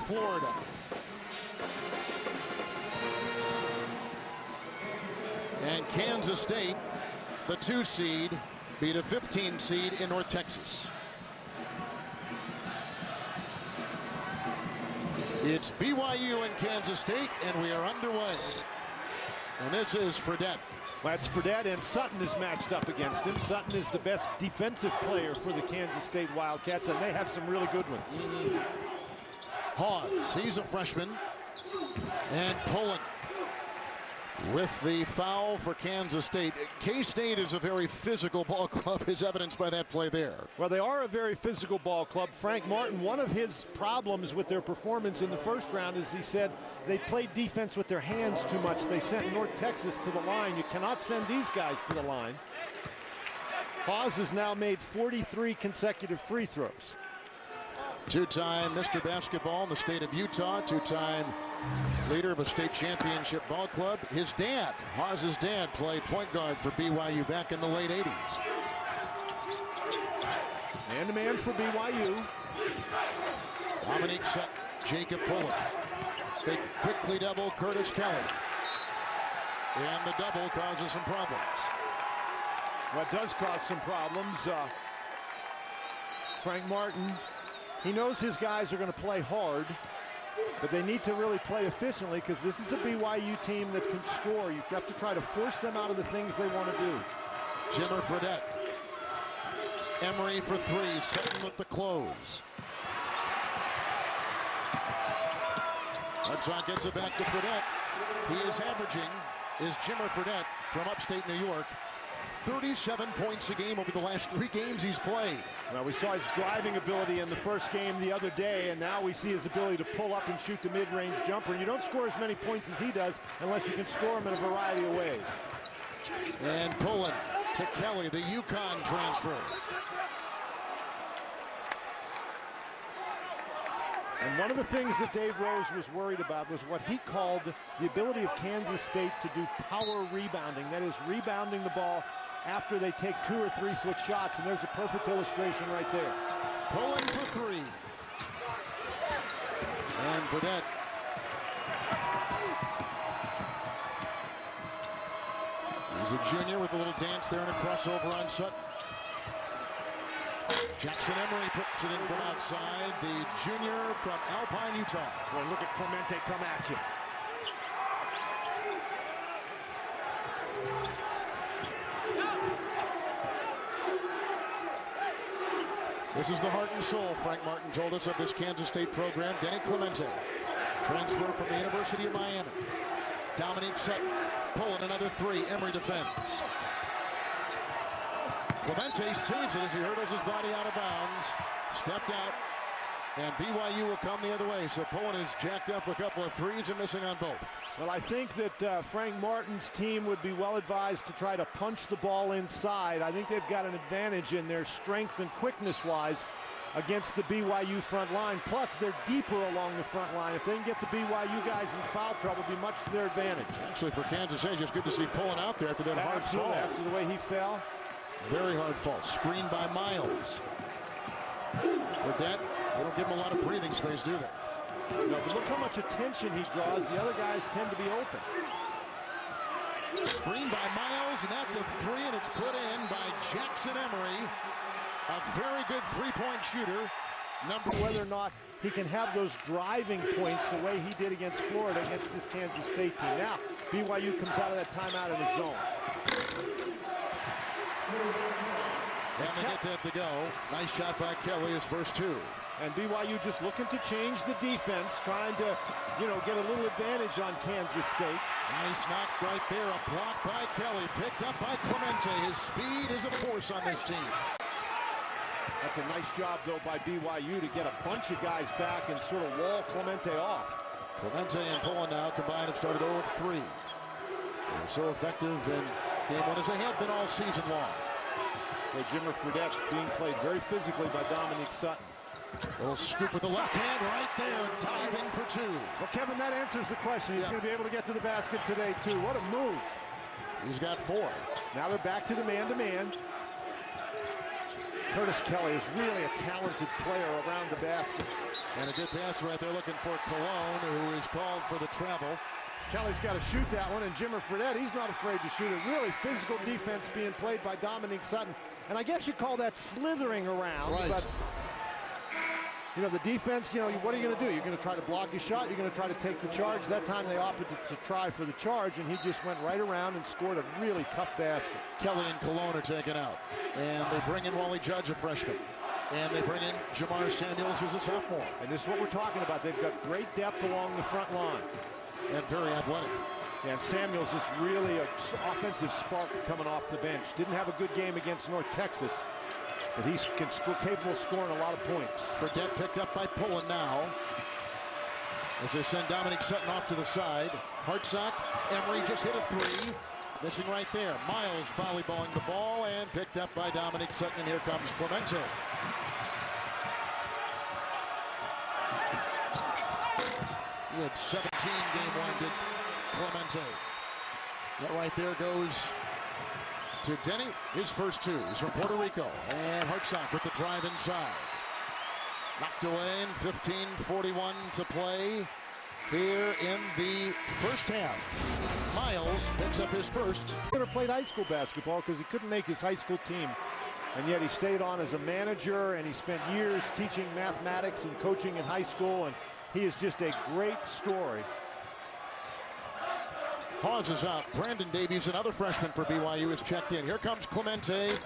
Florida. And Kansas State, the 2 seed, beat a 15 seed in North Texas. It's BYU and Kansas State, and we are underway. And this is Fredette. That's Fredette, and Sutton is matched up against him. Sutton is the best defensive player for the Kansas State Wildcats, and they have some really good ones. Hawes, he's a freshman. And Pullen with the foul for Kansas State. K-State is a very physical ball club, as evidenced by that play there. Well, they are a very physical ball club. Frank Martin, one of his problems with their performance in the first round is he said they played defense with their hands too much. They sent North Texas to the line. You cannot send these guys to the line. Hawes has now made 43 consecutive free throws. Two-time Mr. Basketball in the state of Utah, two-time leader of a state championship ball club. His dad, Hawes' dad, played point guard for BYU back in the late 80s. Man-to-man for BYU. Dominique Sutton, Jacob Pullen. They quickly double Curtis Kelly. And the double causes some problems. Well, it does cause some problems. Frank Martin, he knows his guys are going to play hard, but they need to really play efficiently because this is a BYU team that can score. You have to try to force them out of the things they want to do. Jimmer Fredette. Emery for 3, Sutton with the close. Hartsock gets it back to Fredette. He is averaging, Jimmer Fredette from upstate New York, 37 points a game over the last 3 games he's played. Well, we saw his driving ability in the first game the other day, and now we see his ability to pull up and shoot the mid-range jumper. And you don't score as many points as he does unless you can score him in a variety of ways. And Pullen to Kelly, the UConn transfer. And one of the things that Dave Rose was worried about was what he called the ability of Kansas State to do power rebounding. That is, rebounding the ball after they take 2 or 3 foot shots, and there's a perfect illustration right there. Pulling for 3. And Fredette. He's a junior with a little dance there and a crossover on Sutton. Jackson Emery puts it in from outside, the junior from Alpine, Utah. Boy, look at Clemente come at you. This is the heart and soul, Frank Martin told us, of this Kansas State program. Denny Clemente, transfer from the University of Miami. Dominique Sutton, pulling another 3. Emery defends. Clemente saves it as he hurdles his body out of bounds. Stepped out, and BYU will come the other way. So Pullen has jacked up a couple of 3s and missing on both. Well, I think that Frank Martin's team would be well advised to try to punch the ball inside. I think they've got an advantage in their strength and quickness-wise against the BYU front line. Plus, they're deeper along the front line. If they can get the BYU guys in foul trouble, it'll be much to their advantage. Actually, for Kansas State, it's good to see Pullen out there after that hard fall. After the way he fell. Very hard fall. Screened by Miles. Fredette, they don't give him a lot of breathing space, do they? No, but look how much attention he draws. The other guys tend to be open. Screened by Miles, and that's a 3, and it's put in by Jackson Emery. A very good 3-point shooter. Whether or not he can have those driving points the way he did against Florida against this Kansas State team. Now, BYU comes out of that timeout in his zone. And they get that to go. Nice shot by Kelly, his first 2. And BYU just looking to change the defense, trying to, get a little advantage on Kansas State. Nice knock right there. A block by Kelly, picked up by Clemente. His speed is a force on this team. That's a nice job, though, by BYU to get a bunch of guys back and sort of wall Clemente off. Clemente and Pullen now combined have started 0-3. They're so effective in game 1 as they have been all season long. Jimmer Fredette being played very physically by Dominique Sutton. Little scoop with the left hand right there, diving for 2. Well, Kevin, that answers the question. He's going to be able to get to the basket today, too. What a move. He's got 4. Now they're back to the man-to-man. Curtis Kelly is really a talented player around the basket. And a good pass right there looking for Cologne, who is called for the travel. Kelly's got to shoot that one, and Jimmer Fredette, he's not afraid to shoot it. Really physical defense being played by Dominique Sutton. And I guess you call that slithering around. Right. But, you know, the defense, you know, what are you going to do? You're going to try to block his shot. You're going to try to take the charge. That time they opted to try for the charge, and he just went right around and scored a really tough basket. Kelly and Cologne are taken out. And they bring in Wally Judge, a freshman. And they bring in Jamar Samuels, who's a sophomore. And this is what we're talking about. They've got great depth along the front line. And very athletic. And Samuels is really an offensive spark coming off the bench. Didn't have a good game against North Texas, but he's capable of scoring a lot of points. Fredette picked up by Pullen now. As they send Dominique Sutton off to the side. Hartsock, Emery just hit a three. Missing right there. Miles volleyballing the ball and picked up by Dominique Sutton. And here comes Clemente. He had 17 game one, did Clemente. That right there goes to Denny. His first two. He's from Puerto Rico. And Hartsock with the drive inside. Knocked away in 15:41 to play here in the first half. Miles picks up his first. He never played high school basketball because he couldn't make his high school team. And yet he stayed on as a manager, and he spent years teaching mathematics and coaching in high school. And he is just a great story. Hawes is out. Brandon Davies, another freshman for BYU, is checked in. Here comes Clemente.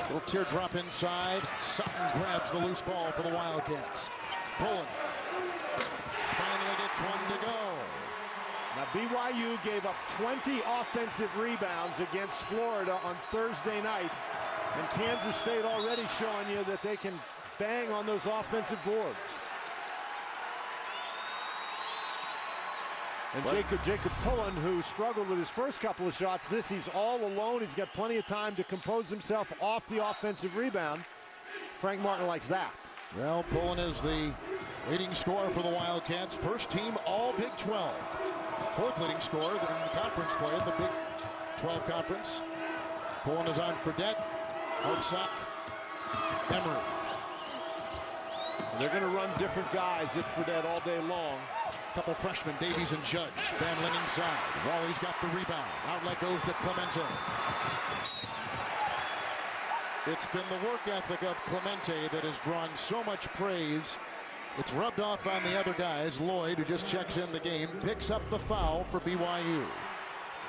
Little teardrop inside. Sutton grabs the loose ball for the Wildcats. Pullen finally gets one to go. Now BYU gave up 20 offensive rebounds against Florida on Thursday night. And Kansas State already showing you that they can bang on those offensive boards. And Jacob Pullen, who struggled with his first couple of shots, he's all alone. He's got plenty of time to compose himself off the offensive rebound. Frank Martin likes that. Well, Pullen is the leading scorer for the Wildcats. First team all Big 12. Fourth leading scorer in the conference play in the Big 12 conference. Pullen is on Fredette, Hartsock, Emery. They're going to run different guys at Fredette all day long. Couple freshmen, Davies and Judge. Van Lin inside. Raleigh's got the rebound. Outlet goes to Clemente. It's been the work ethic of Clemente that has drawn so much praise. It's rubbed off on the other guys. Lloyd, who just checks in the game, picks up the foul for BYU.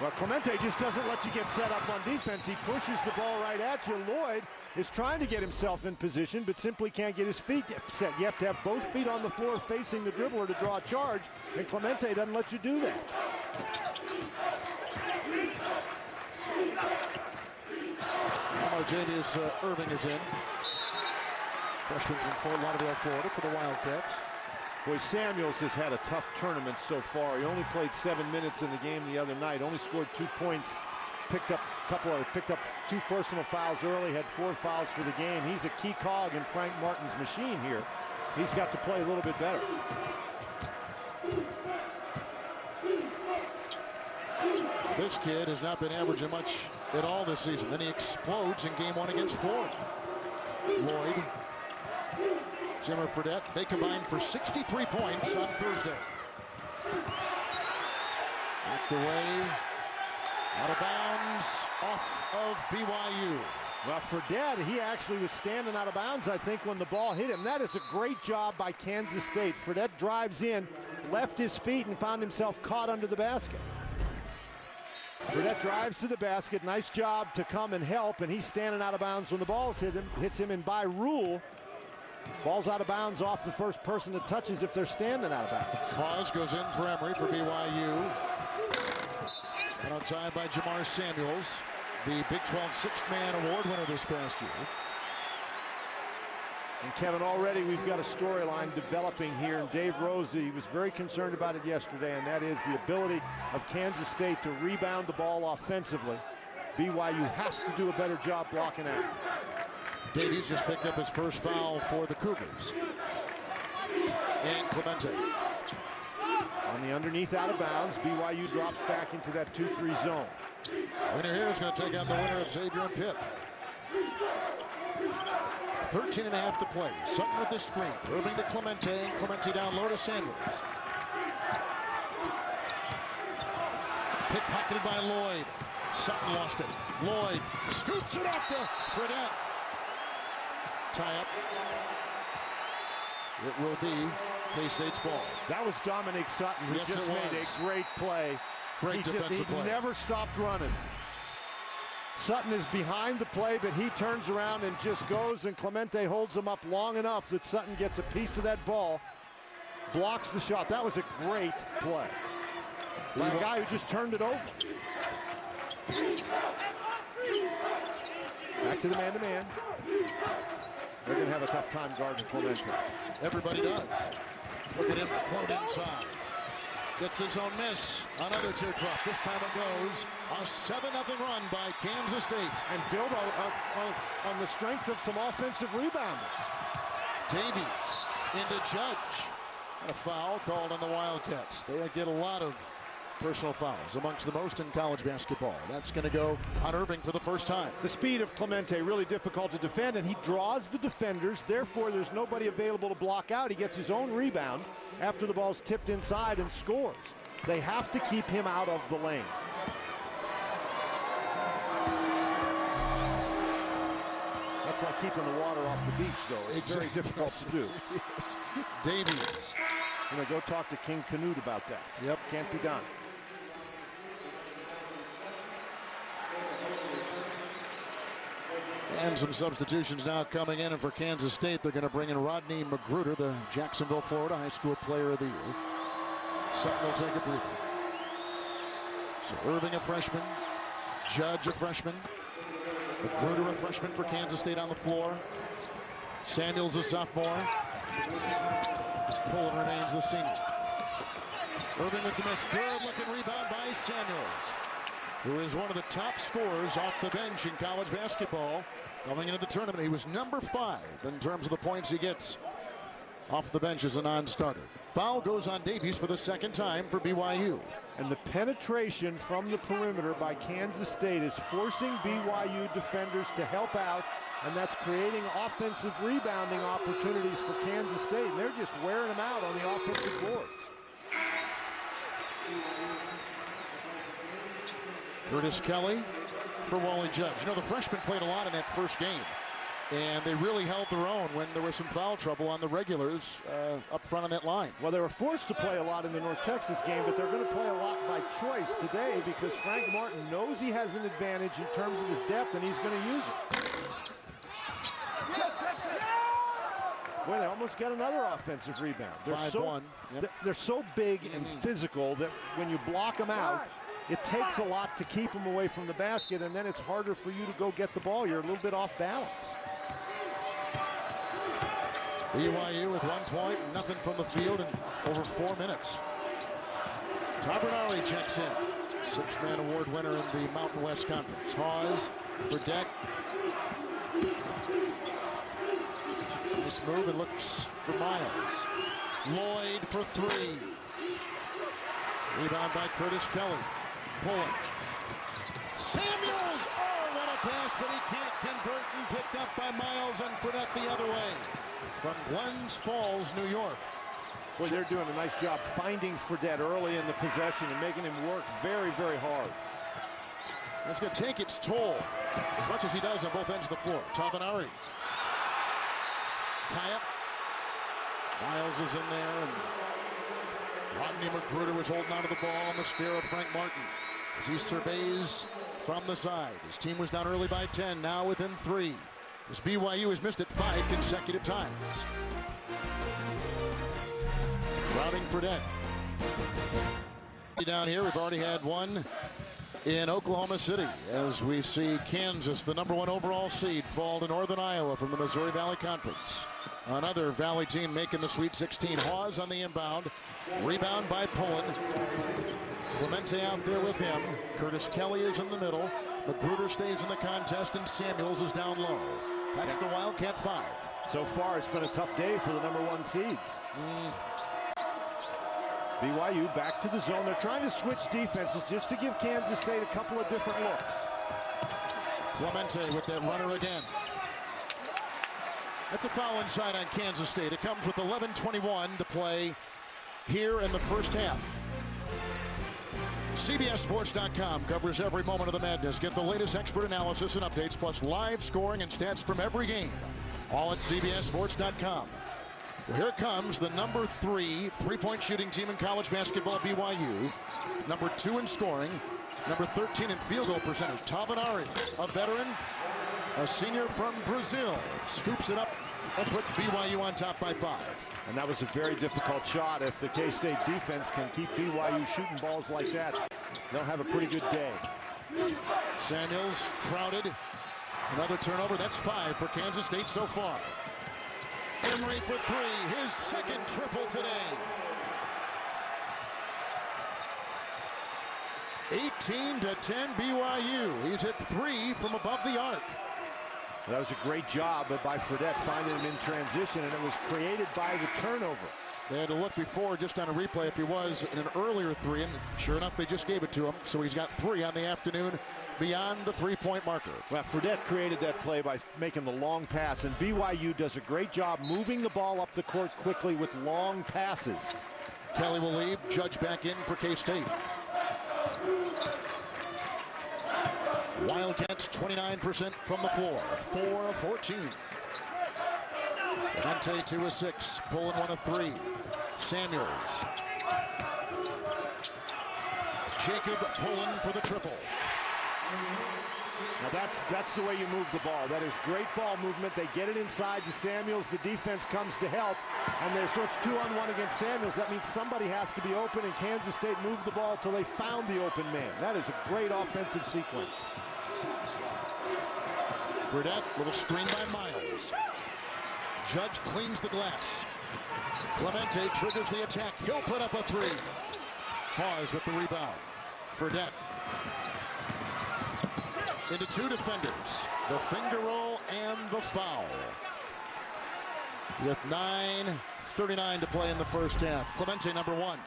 Well, Clemente just doesn't let you get set up on defense. He pushes the ball right at you. Lloyd is trying to get himself in position, but simply can't get his feet set. You have to have both feet on the floor facing the dribbler to draw a charge, and Clemente doesn't let you do that. Marjavius Irving is in. Freshman from Fort Lauderdale, Florida for the Wildcats. Boy, Samuels has had a tough tournament so far. He only played 7 minutes in the game the other night. Only scored 2 points. Picked up 2 personal fouls early. Had 4 fouls for the game. He's a key cog in Frank Martin's machine here. He's got to play a little bit better. This kid has not been averaging much at all this season. Then he explodes in game 1 against Florida. Lloyd, Jimmer Fredette, they combined for 63 points on Thursday. Knocked away, out of bounds, off of BYU. Well, Fredette, he actually was standing out of bounds, I think, when the ball hit him. That is a great job by Kansas State. Fredette drives in, left his feet, and found himself caught under the basket. Fredette drives to the basket. Nice job to come and help, and he's standing out of bounds when the ball hits him, and by rule, ball's out of bounds off the first person that touches if they're standing out of bounds. Hawes goes in for Emery for BYU. And outside by Jamar Samuels, the Big 12 Sixth Man Award winner this past year. And Kevin, already we've got a storyline developing here, and Dave Rose, he was very concerned about it yesterday, and that is the ability of Kansas State to rebound the ball offensively. BYU has to do a better job blocking out. Davies just picked up his first foul for the Cougars. And Clemente. On the underneath out of bounds, BYU drops back into that 2-3 zone. Winner here is going to take on the winner of Xavier and Pitt. 13.5 to play. Sutton with the screen. Irving to Clemente. Clemente down low to Samuels. Pickpocketed by Lloyd. Sutton lost it. Lloyd scoops it off to Fredette. Tie up. It will be K-State's ball. That was Dominic Sutton who Yes, just made a great play. Great defensive play. He never stopped running. Sutton is behind the play, but he turns around and just goes, and Clemente holds him up long enough that Sutton gets a piece of that ball, blocks the shot. That was a great play by a guy who just turned it over. Back to the man-to-man. They're going to have a tough time guarding Clemente. Everybody does. Look at him float inside. Gets his own miss. Another teardrop. This time it goes. A 7-0 run by Kansas State. And build on the strength of some offensive rebounding. Davies into Judge. And a foul called on the Wildcats. They get a lot of personal fouls, amongst the most in college basketball. That's going to go on Irving for the first time. The speed of Clemente really difficult to defend, and he draws the defenders. Therefore, there's nobody available to block out. He gets his own rebound after the ball's tipped inside and scores. They have to keep him out of the lane. That's like keeping the water off the beach, though. It's very difficult to do. Yes. Davies. You know, go talk to King Canute about that. Yep. Can't be done. And some substitutions now coming in, and for Kansas State, they're going to bring in Rodney Magruder, the Jacksonville, Florida High School Player of the Year. Sutton will take a breather. So Irving, a freshman. Judge, a freshman. Magruder, a freshman for Kansas State on the floor. Samuels, a sophomore. Pullen remains the senior. Irving with the miss. Good looking rebound by Samuels, who is one of the top scorers off the bench in college basketball. Coming into the tournament, he was number 5 in terms of the points he gets off the bench as a non-starter. Foul goes on Davies for the second time for BYU. And the penetration from the perimeter by Kansas State is forcing BYU defenders to help out, and that's creating offensive rebounding opportunities for Kansas State, and they're just wearing them out on the offensive boards. Curtis Kelly for Wally Judge. You know, the freshmen played a lot in that first game, and they really held their own when there was some foul trouble on the regulars up front on that line. Well, they were forced to play a lot in the North Texas game, but they're going to play a lot by choice today because Frank Martin knows he has an advantage in terms of his depth, and he's going to use it. Boy, they almost got another offensive rebound. They're 5-1. Yep. They're so big and physical that when you block them out, it takes a lot to keep them away from the basket, and then it's harder for you to go get the ball. You're a little bit off balance. BYU with 1 point, nothing from the field in over 4 minutes. Tavernari checks in. 6-man award winner in the Mountain West Conference. Hawes for Deck. Nice move, and looks for Miles. Lloyd for 3. Rebound by Curtis Kelly. Pullen. Samuels! Oh, what a pass, but he can't convert, and picked up by Miles and Fredette the other way. From Glens Falls, New York. Well, they're doing a nice job finding Fredette early in the possession and making him work very, very hard. It's going to take its toll, as much as he does on both ends of the floor. Tavanari. Tie up. Miles is in there, and Rodney Magruder was holding onto the ball on the stare of Frank Martin as he surveys from the side. His team was down early by 10, now within 3. As BYU has missed it 5 consecutive times. Routing Fredette. Down here, we've already had one in Oklahoma City as we see Kansas, the #1 overall seed, fall to Northern Iowa from the Missouri Valley Conference. Another Valley team making the Sweet 16. Hawes on the inbound. Rebound by Pullen. Clemente out there with him. Curtis Kelly is in the middle. Magruder stays in the contest, and Samuels is down low. That's the Wildcat 5. So far, it's been a tough day for the #1 seeds. BYU back to the zone. They're trying to switch defenses just to give Kansas State a couple of different looks. Clemente with that runner again. That's a foul inside on Kansas State. It comes with 11:21 to play here in the first half. CBSSports.com covers every moment of the madness. Get the latest expert analysis and updates, plus live scoring and stats from every game. All at CBSSports.com. Well, here comes the number 3 three-point shooting team in college basketball, BYU. Number 2 in scoring. Number 13 in field goal percentage. Tavanari, a veteran, a senior from Brazil, scoops it up and puts BYU on top by 5. And that was a very difficult shot. If the K-State defense can keep BYU shooting balls like that, they'll have a pretty good day. Samuels crowded. Another turnover. That's 5 for Kansas State so far. Emery for 3. His second triple today. 18-10 BYU. He's hit 3 from above the arc. That was a great job by Fredette finding him in transition, and it was created by the turnover. They had to look before just on a replay if he was in an earlier 3, and sure enough, they just gave it to him. So he's got 3 on the afternoon beyond the 3-point marker. Well, Fredette created that play by making the long pass, and BYU does a great job moving the ball up the court quickly with long passes. Kelly will leave. Judge back in for K-State. Wildcats 29% from the floor. 4 of 14. Dante 2 of 6. Pulling 1 of 3. Samuels. Jacob pulling for the triple. Now that's the way you move the ball. That is great ball movement. They get it inside to Samuels. The defense comes to help. And so it's 2-on-1 against Samuels. That means somebody has to be open, and Kansas State moved the ball till they found the open man. That is a great offensive sequence. Burdett, little screen by Miles. Judge cleans the glass. Clemente triggers the attack. He'll put up a 3. Pause with the rebound. Burdett. Into 2 defenders. The finger roll and the foul. With 9:39 to play in the first half. Clemente number 1.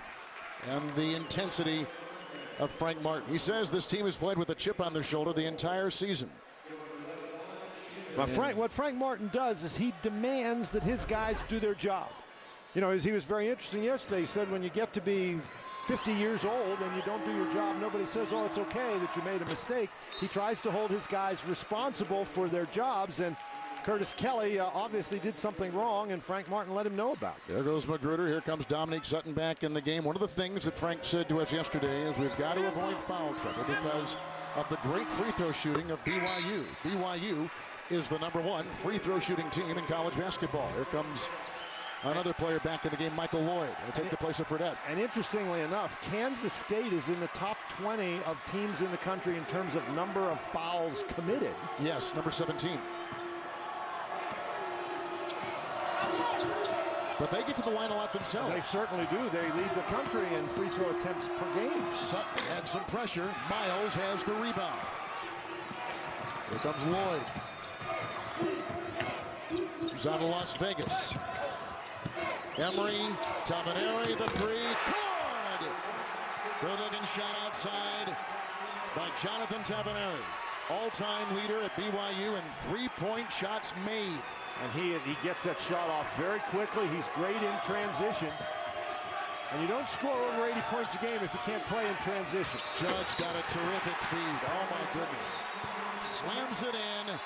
And the intensity of Frank Martin. He says this team has played with a chip on their shoulder the entire season. Well, what Frank Martin does is he demands that his guys do their job. You know, he was very interesting yesterday. He said when you get to be 50 years old and you don't do your job, nobody says, oh, it's okay that you made a mistake. He tries to hold his guys responsible for their jobs, and Curtis Kelly obviously did something wrong, and Frank Martin let him know about it. There goes Magruder. Here comes Dominique Sutton back in the game. One of the things that Frank said to us yesterday is we've got to avoid foul trouble because of the great free throw shooting of BYU. BYU is the number 1 free throw shooting team in college basketball. Here comes another player back in the game, Michael Lloyd. He'll take the place of Fredette. And interestingly enough, Kansas State is in the top 20 of teams in the country in terms of number of fouls committed. Yes, number 17. But they get to the line a lot themselves. They certainly do. They lead the country in free throw attempts per game. Sutton had some pressure. Miles has the rebound. Here comes Lloyd. He's out of Las Vegas. Emery, Tavanari, the 3. Good! Good-looking shot outside by Jonathan Tavanari. All-time leader at BYU in 3-point shots made. And he gets that shot off very quickly. He's great in transition. And you don't score over 80 points a game if you can't play in transition. Judge got a terrific feed. Oh, my goodness. Slams it in.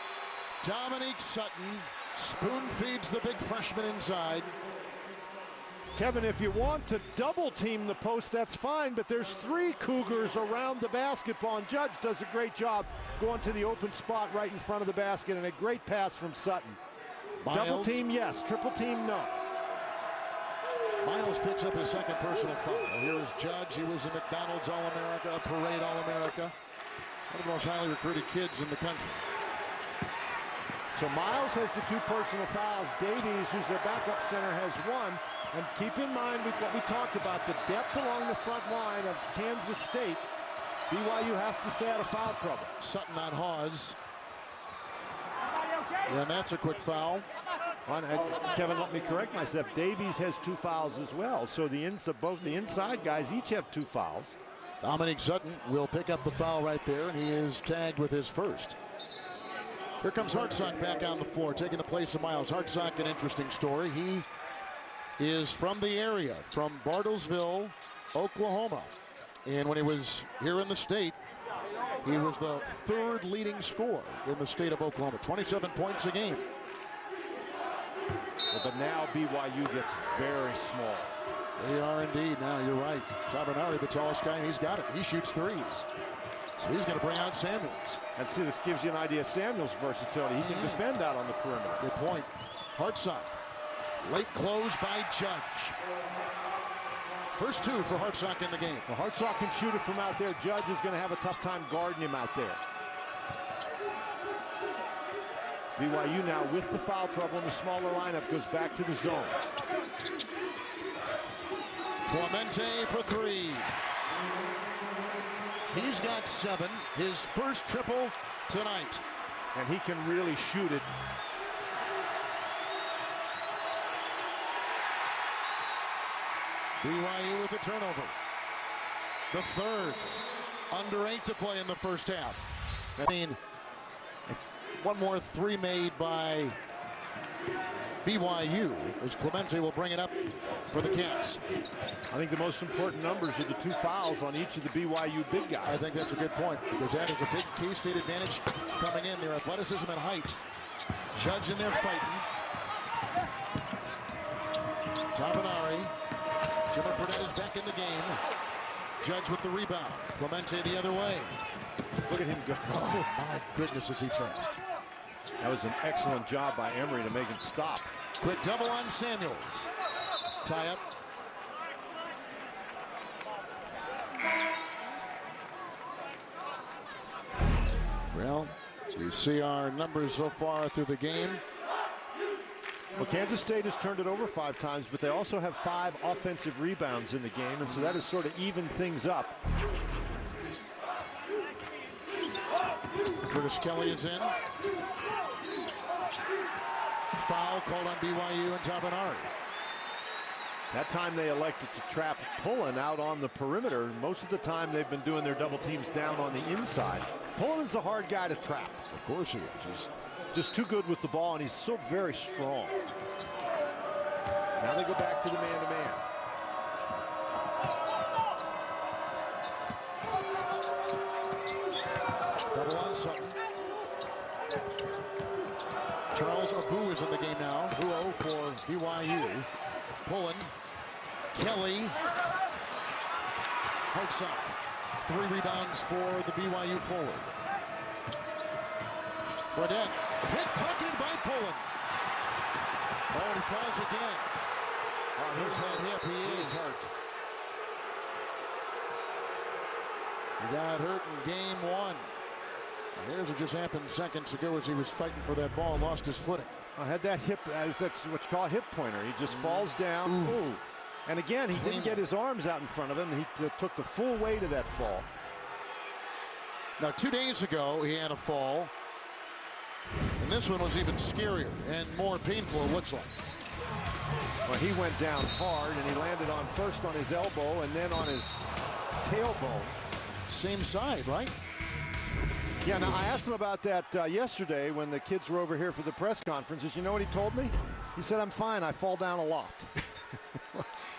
Dominique Sutton spoon feeds the big freshman inside. Kevin, if you want to double team the post, that's fine, but there's 3 Cougars around the basketball, and Judge does a great job going to the open spot right in front of the basket, and a great pass from Sutton. Miles. Double team, yes. Triple team, no. Miles picks up his second personal foul. Here's Judge. He was a McDonald's All-America, a Parade All-America. One of the most highly recruited kids in the country. So Miles has the 2 personal fouls. Davies, who's their backup center, has 1. And keep in mind with what we talked about, the depth along the front line of Kansas State. BYU has to stay out of foul trouble. Sutton on Hawes. And that's a quick foul. Kevin, let me correct myself. Davies has 2 fouls as well. So both the inside guys each have 2 fouls. Dominique Sutton will pick up the foul right there, and he is tagged with his first. Here comes Hartsock back on the floor, taking the place of Miles. Hartsock, an interesting story. He is from the area, from Bartlesville, Oklahoma. And when he was here in the state, he was the 3rd leading scorer in the state of Oklahoma, 27 points a game. But now BYU gets very small. They are indeed. Now you're right. Tabanari, the tallest guy, and he's got it. He shoots threes. So he's going to bring out Samuels. And see, this gives you an idea of Samuels' versatility. He can defend out on the perimeter. Good point. Hartsock. Late close by Judge. First 2 for Hartsock in the game. Well, Hartsock can shoot it from out there. Judge is going to have a tough time guarding him out there. BYU now with the foul trouble in the smaller lineup goes back to the zone. Clemente for 3. He's got 7. His first triple tonight. And he can really shoot it. BYU with a turnover. The 3rd. Under 8 to play in the first half. I mean, if one more 3 made by BYU as Clemente will bring it up for the Cats. I think the most important numbers are the 2 fouls on each of the BYU big guys. I think that's a good point because that is a big K-State advantage coming in. Their athleticism and height. Judge in there fighting. Tabanari. Jimmer Fredette is back in the game. Judge with the rebound. Clemente the other way. Look at him go. Oh, my goodness, is he fast. That was an excellent job by Emery to make him stop. Quick double on Samuels. Tie up. Well, you see our numbers so far through the game. Well, Kansas State has turned it over 5 times, but they also have 5 offensive rebounds in the game, and so that has sort of evened things up. Curtis Kelly is in. Foul called on BYU and Tabanari. That time they elected to trap Pullen out on the perimeter. Most of the time they've been doing their double teams down on the inside. Pullen's a hard guy to trap. Of course he is. He's just too good with the ball, and he's so very strong. Now they go back to the man-to-man. Double on Sutton. Charles Abu is in the game now. Abu for BYU. Pullen. Kelly. Hartsock. 3 rebounds for the BYU forward. Fredette. Pickpocketed by Pullen. Oh, and he falls again. Oh, here's that hip. He is hurt. He got hurt in game 1. Here's what just happened seconds ago as he was fighting for that ball and lost his footing. I had that hip, that's what you call a hip pointer. He just falls down. Ooh. And again, he didn't get his arms out in front of him. He took the full weight of that fall. Now, 2 days ago, he had a fall. And this one was even scarier and more painful, it looks like. Well, he went down hard, and he landed on first on his elbow and then on his tailbone. Same side, right? Yeah, now I asked him about that yesterday when the kids were over here for the press conferences. You know what he told me? He said, I'm fine, I fall down a lot.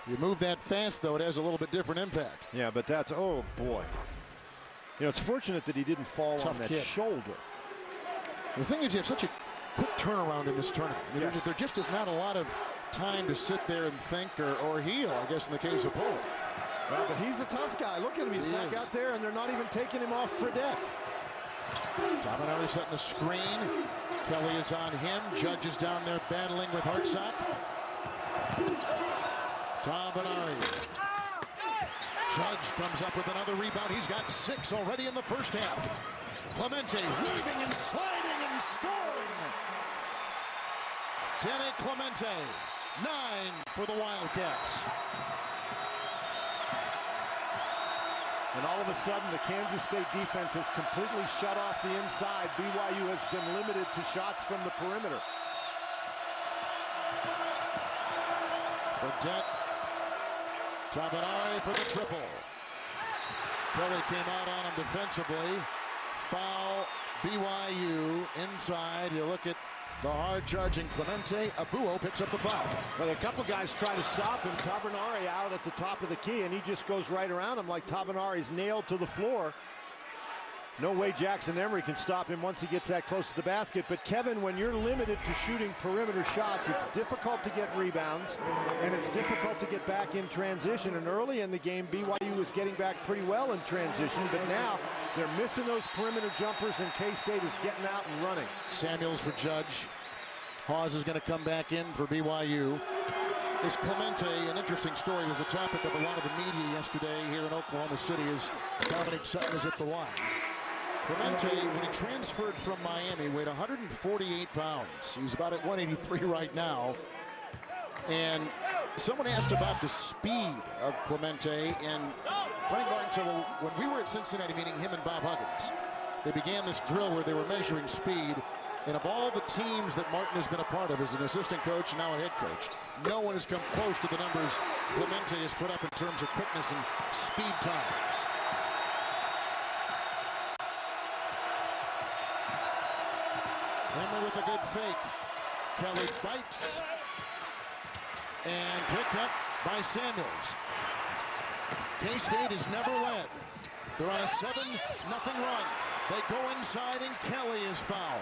You move that fast, though, it has a little bit different impact. Yeah, but that's, oh boy. You know, it's fortunate that he didn't fall on that shoulder. The thing is, you have such a quick turnaround in this tournament. I mean, there just is not a lot of time to sit there and think or heal, I guess, in the case of Pullen. Well, but he's a tough guy. Look at him. He's back out there, and they're not even taking him off Fredette. Tabanari setting a screen. Kelly is on him. Judge is down there battling with Hartsock. Tabanari. Judge comes up with another rebound. He's got 6 already in the first half. Clemente weaving and sliding and scoring. Danny Clemente, 9 for the Wildcats. And all of a sudden, the Kansas State defense has completely shut off the inside. BYU has been limited to shots from the perimeter. Fredette. Tabanari for the triple. Kelly came out on him defensively. Foul BYU inside. You look at the hard-charging Clemente. Abuo picks up the foul. Well, a couple guys try to stop him. Tavanari out at the top of the key, and he just goes right around him like Tavanari's nailed to the floor. No way Jackson Emery can stop him once he gets that close to the basket. But Kevin, when you're limited to shooting perimeter shots, it's difficult to get rebounds, and it's difficult to get back in transition. And early in the game, BYU was getting back pretty well in transition, but now they're missing those perimeter jumpers, and K-State is getting out and running. Samuels for Judge. Hawes is going to come back in for BYU. Is Clemente, an interesting story, was a topic of a lot of the media yesterday here in Oklahoma City, as Dominic Sutton is at the line. Clemente, when he transferred from Miami, weighed 148 pounds. He's about at 183 right now. And someone asked about the speed of Clemente, and Frank Martin said, well, when we were at Cincinnati, meaning him and Bob Huggins, they began this drill where they were measuring speed. And of all the teams that Martin has been a part of as an assistant coach and now a head coach, no one has come close to the numbers Clemente has put up in terms of quickness and speed times. Emery with a good fake. Kelly bites and picked up by Samuels. K-State has never led. They're on a 7-0 run. They go inside and Kelly is fouled.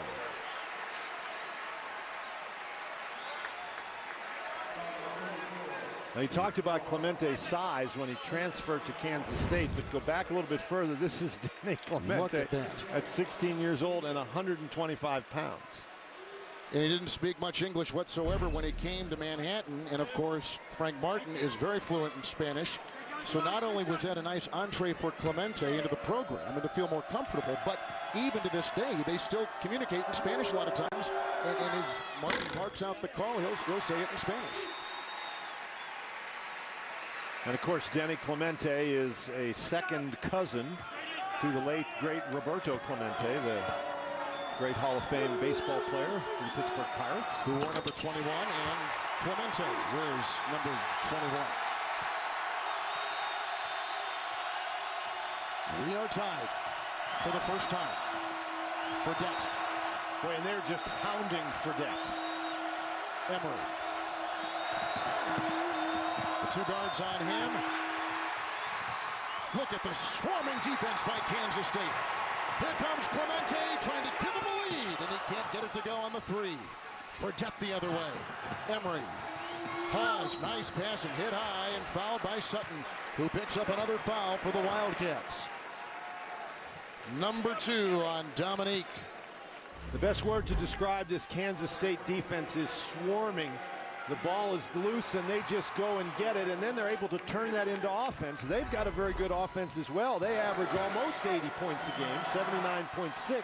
Now, you talked about Clemente's size when he transferred to Kansas State, but go back a little bit further. This is Danny Clemente Look at that. at 16 years old and 125 pounds. And he didn't speak much English whatsoever when he came to Manhattan. And, of course, Frank Martin is very fluent in Spanish. So not only was that a nice entree for Clemente into the program and to feel more comfortable, but even to this day, they still communicate in Spanish a lot of times. And as Martin barks out the call, he'll say it in Spanish. And of course, Denny Clemente is a second cousin to the late, great Roberto Clemente, the great Hall of Fame baseball player for the Pittsburgh Pirates. Who wore number 21, and Clemente wears number 21. We are tied for the first time. Fredette. Boy, and they're just hounding Fredette. Emery. The two guards on him. Look at the swarming defense by Kansas State. Here comes Clemente trying to give him a lead, and he can't get it to go on the three. Fredette the other way. Emery. Hawes, nice pass and hit high and fouled by Sutton, who picks up another foul for the Wildcats. Number 2 on Dominique. The best word to describe this Kansas State defense is swarming. The ball is loose and they just go and get it, and then they're able to turn that into offense. They've got a very good offense as well. They average almost 80 points a game, 79.6.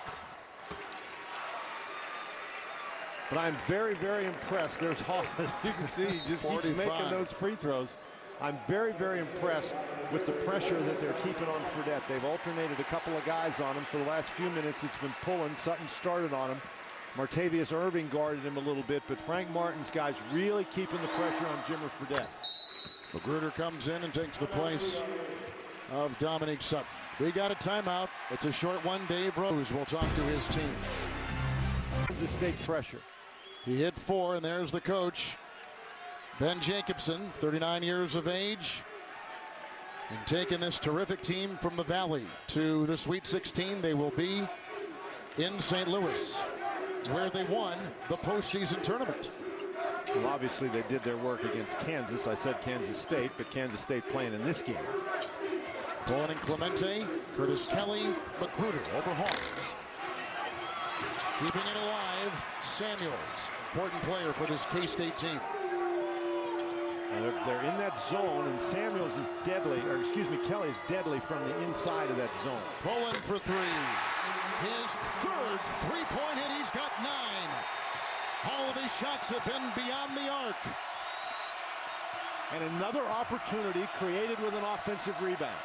But I'm very, very impressed. There's Hall, as you can see, he just 45. keeps making those free throws. I'm very, very impressed with the pressure that they're keeping on Fredette. They've alternated a couple of guys on him. For the last few minutes, it's been pulling. Sutton started on him. Martavius Irving guarded him a little bit, but Frank Martin's guys really keeping the pressure on Jimmer Fredette. Magruder comes in and takes the place of Dominique Sutton. We got a timeout. It's a short one. Dave Rose will talk to his team. Kansas State pressure. He hit 4, and there's the coach, Ben Jacobson, 39 years of age, and taking this terrific team from the Valley to the Sweet 16. They will be in St. Louis, where they won the postseason tournament. Well, obviously they did their work against Kansas. I said Kansas State, but Kansas State playing in this game. Bowen and Clemente, Curtis Kelly, Magruder over Hawes. Keeping it alive, Samuels, important player for this K-State team. They're in that zone, and Samuels is deadly, or excuse me, Kelly is deadly from the inside of that zone. Bowen for 3. His third three-point hit. He's got 9. All of his shots have been beyond the arc. And another opportunity created with an offensive rebound.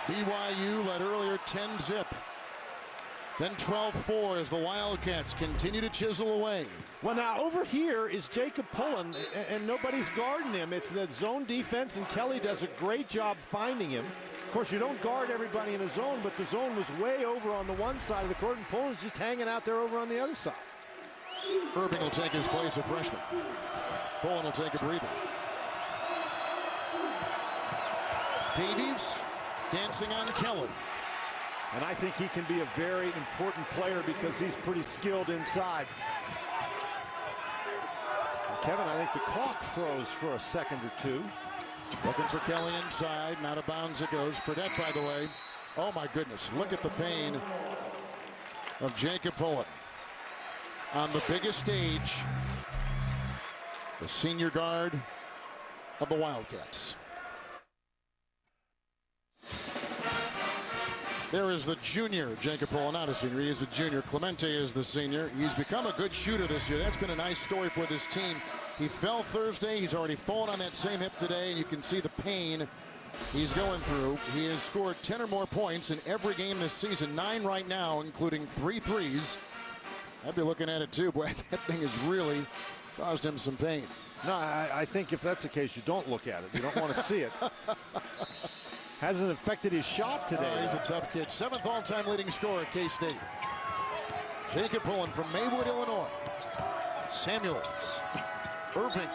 BYU led earlier 10-zip. Then 12-4 as the Wildcats continue to chisel away. Well, now over here is Jacob Pullen, and nobody's guarding him. It's that zone defense, and Kelly does a great job finding him. Of course, you don't guard everybody in a zone, but the zone was way over on the one side of the court, and Poland's just hanging out there over on the other side. Irving will take his place, a freshman. Poland will take a breather. Davies dancing on Kelly. And I think he can be a very important player because he's pretty skilled inside. And Kevin, I think the clock froze for a second or two. Looking for Kelly inside, and out of bounds it goes. Fredette, by the way. Oh my goodness, look at the pain of Jacob Poland. On the biggest stage, the senior guard of the Wildcats. There is the junior, Jacob Poland, not a senior, he is a junior. Clemente is the senior. He's become a good shooter this year. That's been a nice story for this team. He fell Thursday, he's already fallen on that same hip today, and you can see the pain he's going through. He has scored 10 or more points in every game this season, 9 right now, including 3 threes. I'd be looking at it too. Boy, that thing has really caused him some pain. No, I think if that's the case, you don't look at it. You don't want to see it. Hasn't affected his shot today. Oh, he's a tough kid. 7th all-time leading scorer at K-State. Jacob Poland from Maywood, Illinois. Samuels. Irving.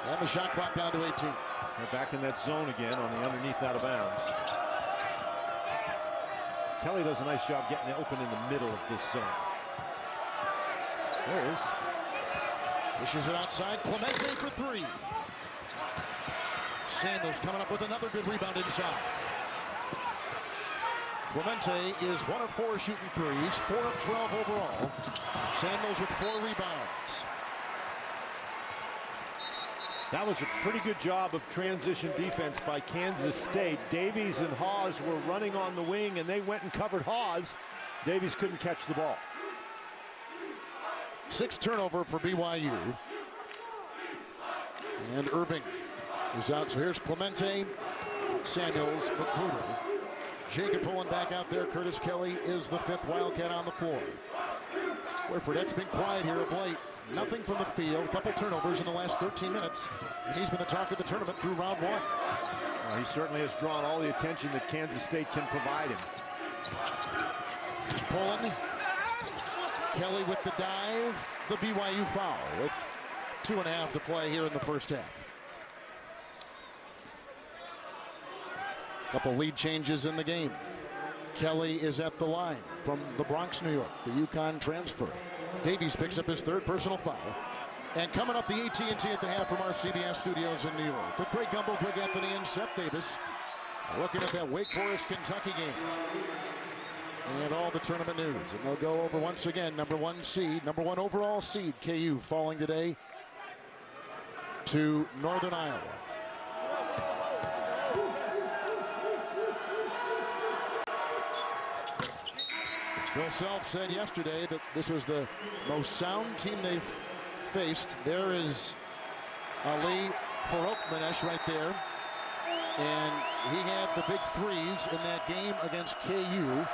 And the shot clock down to 18. They're back in that zone again on the underneath out of bounds. Kelly does a nice job getting it open in the middle of this zone. There it is. Dishes it outside. Clemente for 3. Samuels coming up with another good rebound inside. Clemente is 1 of 4 shooting threes, 4 of 12 overall. Samuels with 4 rebounds. That was a pretty good job of transition defense by Kansas State. Davies and Hawes were running on the wing, and they went and covered Hawes. Davies couldn't catch the ball. 6th turnover for BYU. And Irving is out. So here's Clemente, Samuels, Magruder. Jacob Poland back out there. Curtis Kelly is the 5th Wildcat on the floor. Boy, Fredette's been quiet here of late. Nothing from the field. A couple turnovers in the last 13 minutes. And he's been the talk of the tournament through round 1. Well, he certainly has drawn all the attention that Kansas State can provide him. Poland. Kelly with the dive. The BYU foul with 2.5 to play here in the first half. Couple lead changes in the game. Kelly is at the line from the Bronx, New York, the UConn transfer. Davies picks up his 3rd personal foul. And coming up the AT&T at the half from our CBS studios in New York with Greg Gumbel, Greg Anthony, and Seth Davis. Looking at that Wake Forest Kentucky game. And all the tournament news. And they'll go over once again, number 1 overall seed, KU, falling today to Northern Iowa. Bill Self said yesterday that this was the most sound team they've faced. There is Ali Farokhmanesh right there. And he had the big threes in that game against KU.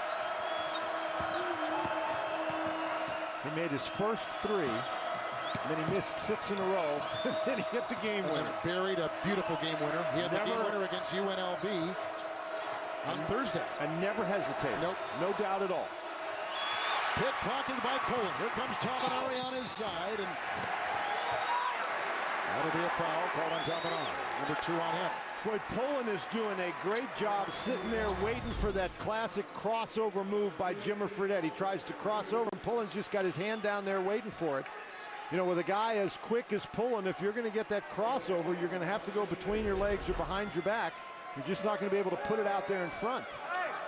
He made his first 3, and then he missed 6 in a row, and then he hit the game winner. Buried a beautiful game winner. He had the game winner against UNLV on Thursday. And never hesitated. Nope. No doubt at all. Pickpocketed by Poland. Here comes Tabanari on his side, and that'll be a foul called on Tabanari. Number 2 on him. Boy, Poland is doing a great job sitting there waiting for that classic crossover move by Jimmer Fredette. He tries to cross over, and Poland's just got his hand down there waiting for it. You know, with a guy as quick as Poland, if you're going to get that crossover, you're going to have to go between your legs or behind your back. You're just not going to be able to put it out there in front.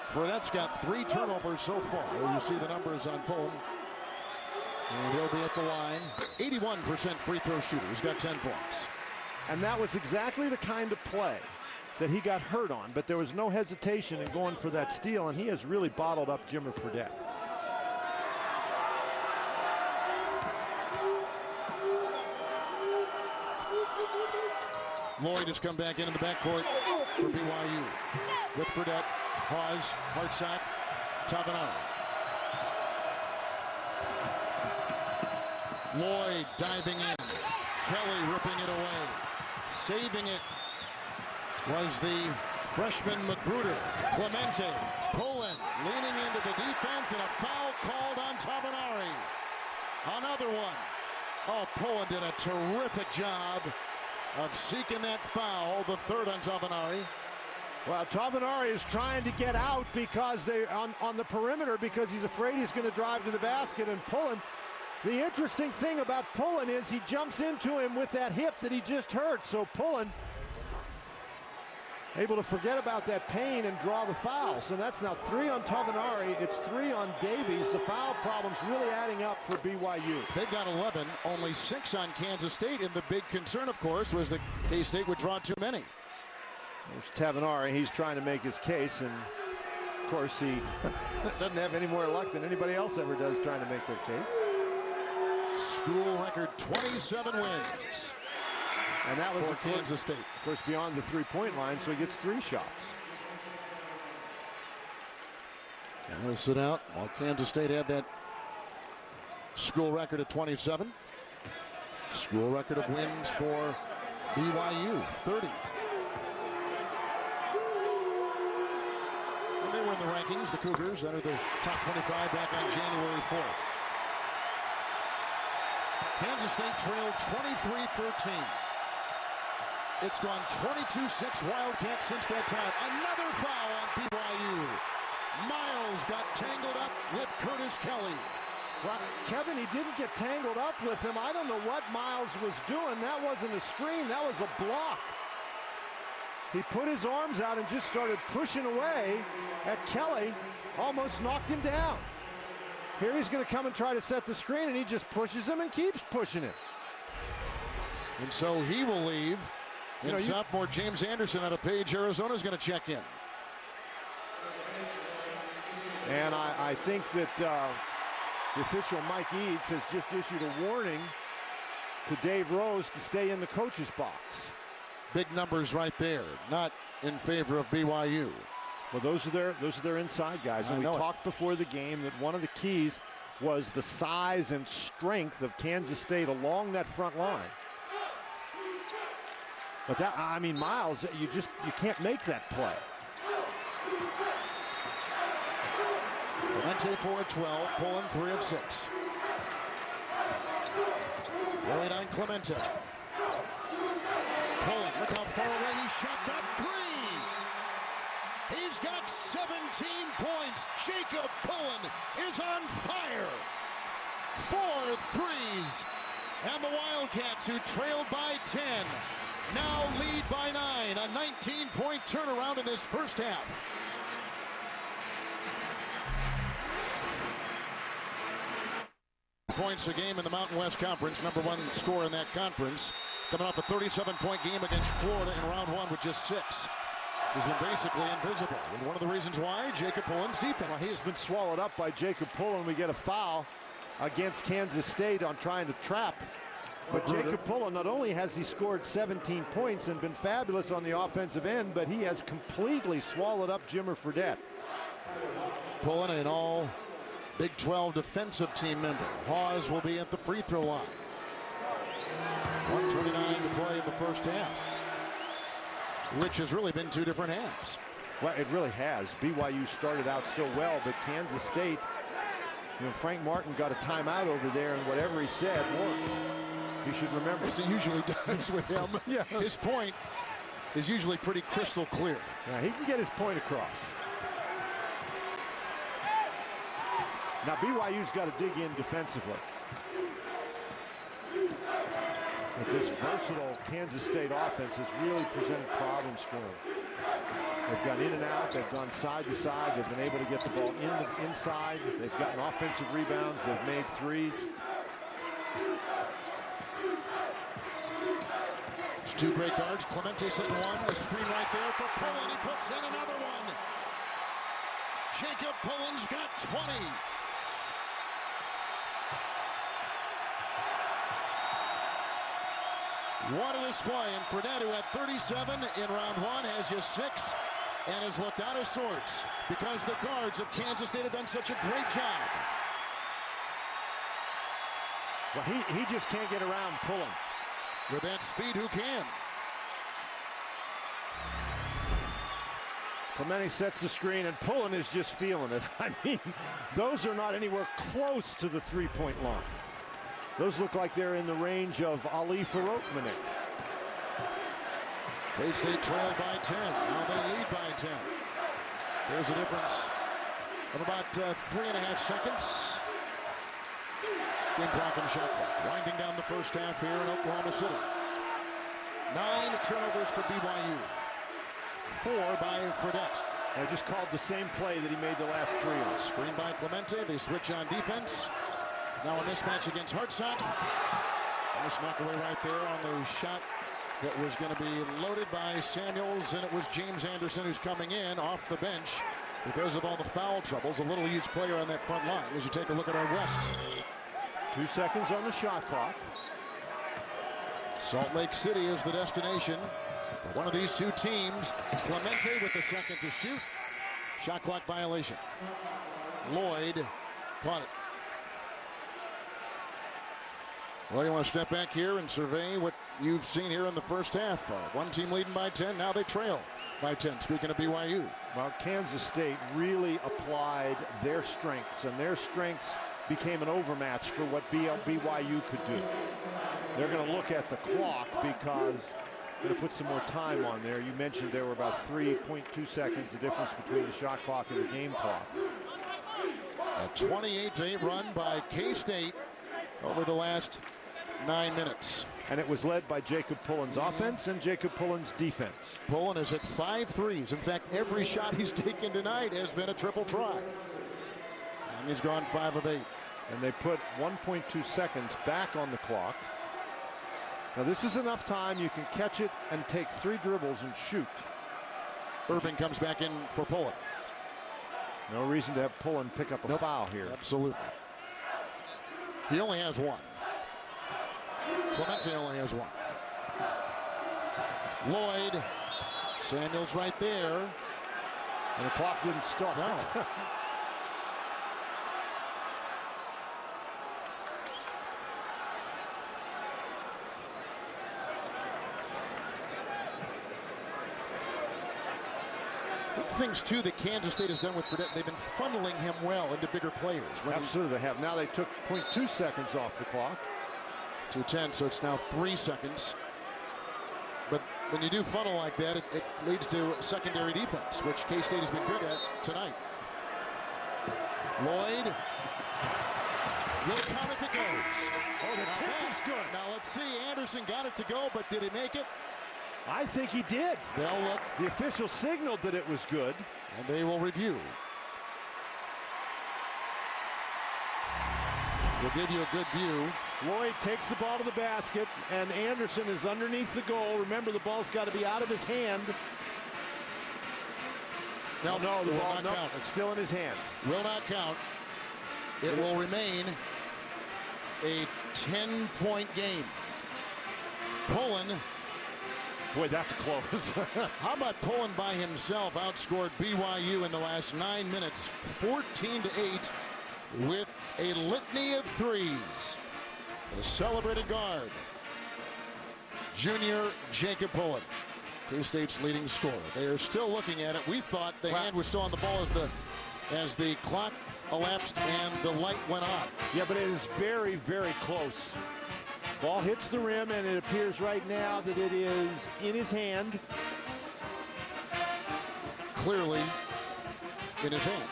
Fredette's got 3 turnovers so far. You see the numbers on Poland. And he'll be at the line. 81% free throw shooter. He's got 10 points. And that was exactly the kind of play that he got hurt on, but there was no hesitation in going for that steal, and he has really bottled up Jimmer Fredette. Lloyd has come back into the backcourt for BYU. With Fredette, Hawes, Hartsock, Tabanari. Lloyd diving in. Kelly ripping it away. Saving it was the Freshman Magruder, Clemente, Pullen leaning into the defense, and a foul called on Tavenari. Another one. Oh, Pullen did a terrific job of seeking that foul, the third on Tavenari. Well, Tavenari is trying to get out because they on the perimeter because he's afraid he's going to drive to the basket, and Pullen. The interesting thing about Pullen is he jumps into him with that hip that he just hurt. So Pullen able to forget about that pain and draw the foul. So that's now 3 on Tavenari. It's 3 on Davies. The foul problem's really adding up for BYU. They've got 11, only 6 on Kansas State. And the big concern, of course, was that K-State would draw too many. There's Tavenari. He's trying to make his case. And, of course, he doesn't have any more luck than anybody else ever does trying to make their case. School record 27 wins. And that was for Kansas State. Of course, beyond the three-point line, so he gets 3 shots. And he'll sit out while Kansas State had that school record of 27. School record of wins for BYU, 30. And they were in the rankings, the Cougars, entered the top 25 back on January 4th. Kansas State trailed 23-13. It's gone 22-6 Wildcats since that time. Another foul on BYU. Miles got tangled up with Curtis Kelly. Right. Kevin, he didn't get tangled up with him. I don't know what Miles was doing. That wasn't a screen. That was a block. He put his arms out and just started pushing away at Kelly. Almost knocked him down. Here he's going to come and try to set the screen, and he just pushes him and keeps pushing him. And so he will leave. And sophomore James Anderson out of Page, Arizona is going to check in. And I think that the official Mike Eads has just issued a warning to Dave Rose to stay in the coach's box. Big numbers right there, not in favor of BYU. Well, those are their inside guys. And we talked before the game that one of the keys was the size and strength of Kansas State along that front line. But that, I mean, Miles, you can't make that play. Clemente 4 of 12, Pullen 3 of 6. Right on Clemente. Pullen, look how far away he shot that 3. He's got 17 points. Jacob Pullen is on fire. 4 threes. And the Wildcats, who trailed by 10, now lead by 9. A 19-point turnaround in this first half. Points a game in the Mountain West Conference, number 1 scorer in that conference. Coming off a 37-point game against Florida in round 1 with just 6. He's been basically invisible. And one of the reasons why, Jacob Pullen's defense. Well, he has been swallowed up by Jacob Pullen. We get a foul against Kansas State on trying to trap. But Jacob Pullen, not only has he scored 17 points and been fabulous on the offensive end, but he has completely swallowed up Jimmer Fredette. Pullen, an all Big 12 defensive team member. Hawes will be at the free throw line. 1:29 to play in the first half, which has really been 2 different halves. Well, it really has. BYU started out so well, but Kansas State, Frank Martin got a timeout over there, and whatever he said worked. You should remember. As he usually does with him. Yeah. His point is usually pretty crystal clear. Yeah, he can get his point across. Now BYU's got to dig in defensively. But this versatile Kansas State offense has really presented problems for them. They've gone in and out. They've gone side to side. They've been able to get the ball inside. They've gotten offensive rebounds. They've made threes. It's 2 great guards. Clemente sitting 1. A screen right there for Pullen. He puts in another one. Jacob Pullen's got 20. What a display. And Fredette, who had 37 in round 1, has just 6 and has looked out of sorts because the guards of Kansas State have done such a great job. Well, he just can't get around Pullen. With that speed, who can? Clemente sets the screen, and Pullen is just feeling it. I mean, those are not anywhere close to the three-point line. Those look like they're in the range of Ali Farokhmanek. K-State trailed by 10. Now they lead by 10. There's a difference of about 3.5 seconds. Game clock and shot clock. Winding down the first half here in Oklahoma City. 9 turnovers for BYU. 4 by Fredette. They just called the same play that he made the last 3 on. Screen by Clemente. They switch on defense. Now a mismatch against Hartsock. Nice knockaway right there on the shot that was going to be loaded by Samuels, and it was James Anderson who's coming in off the bench because of all the foul troubles. A little used player on that front line as you take a look at our West. 2 seconds on the shot clock. Salt Lake City is the destination for one of these two teams. Clemente with the second to shoot. Shot clock violation. Lloyd caught it. Well, you want to step back here and survey what you've seen here in the first half. One team leading by 10. Now they trail by 10. Speaking of BYU. Well, Kansas State really applied their strengths, and their strengths became an overmatch for what BYU could do. They're going to look at the clock because they're going to put some more time on there. You mentioned there were about 3.2 seconds, the difference between the shot clock and the game clock. A 28-8 run by K-State over the last 9 minutes. And it was led by Jacob Pullen's offense and Jacob Pullen's defense. Pullen is at 5 threes. In fact, every shot he's taken tonight has been a triple try. And he's gone 5 of 8. And they put 1.2 seconds back on the clock. Now this is enough time you can catch it and take 3 dribbles and shoot. Irving comes back in for Pullen. No reason to have Pullen pick up a foul here. Absolutely. He only has 1. Clemente only has 1. Lloyd. Samuels right there. And the clock didn't start. No. Things too that Kansas State has done with Fredette, they've been funneling him well into bigger players. Absolutely, they have. Now they took 0.2 seconds off the clock. 2:10, so it's now 3 seconds. But when you do funnel like that, it leads to secondary defense, which K-State has been good at tonight. Lloyd will count if it goes. Oh, the tip is good. Now let's see. Anderson got it to go, but did he make it? I think he did. They'll look. The official signaled that it was good. And they will review. We'll give you a good view. Lloyd takes the ball to the basket, and Anderson is underneath the goal. Remember, the ball's got to be out of his hand. No, the ball, no, it's still in his hand. Will not count. It will remain a 10-point game. Pullen. Boy, that's close. How about Pullen by himself outscored BYU in the last 9 minutes, 14-8, with a litany of threes. The celebrated guard, junior Jacob Pullen, K-State's leading scorer. They are still looking at it. We thought the hand was still on the ball as the clock elapsed and the light went on. Yeah, but it is very, very close. Ball hits the rim, and it appears right now that it is in his hand. Clearly in his hand.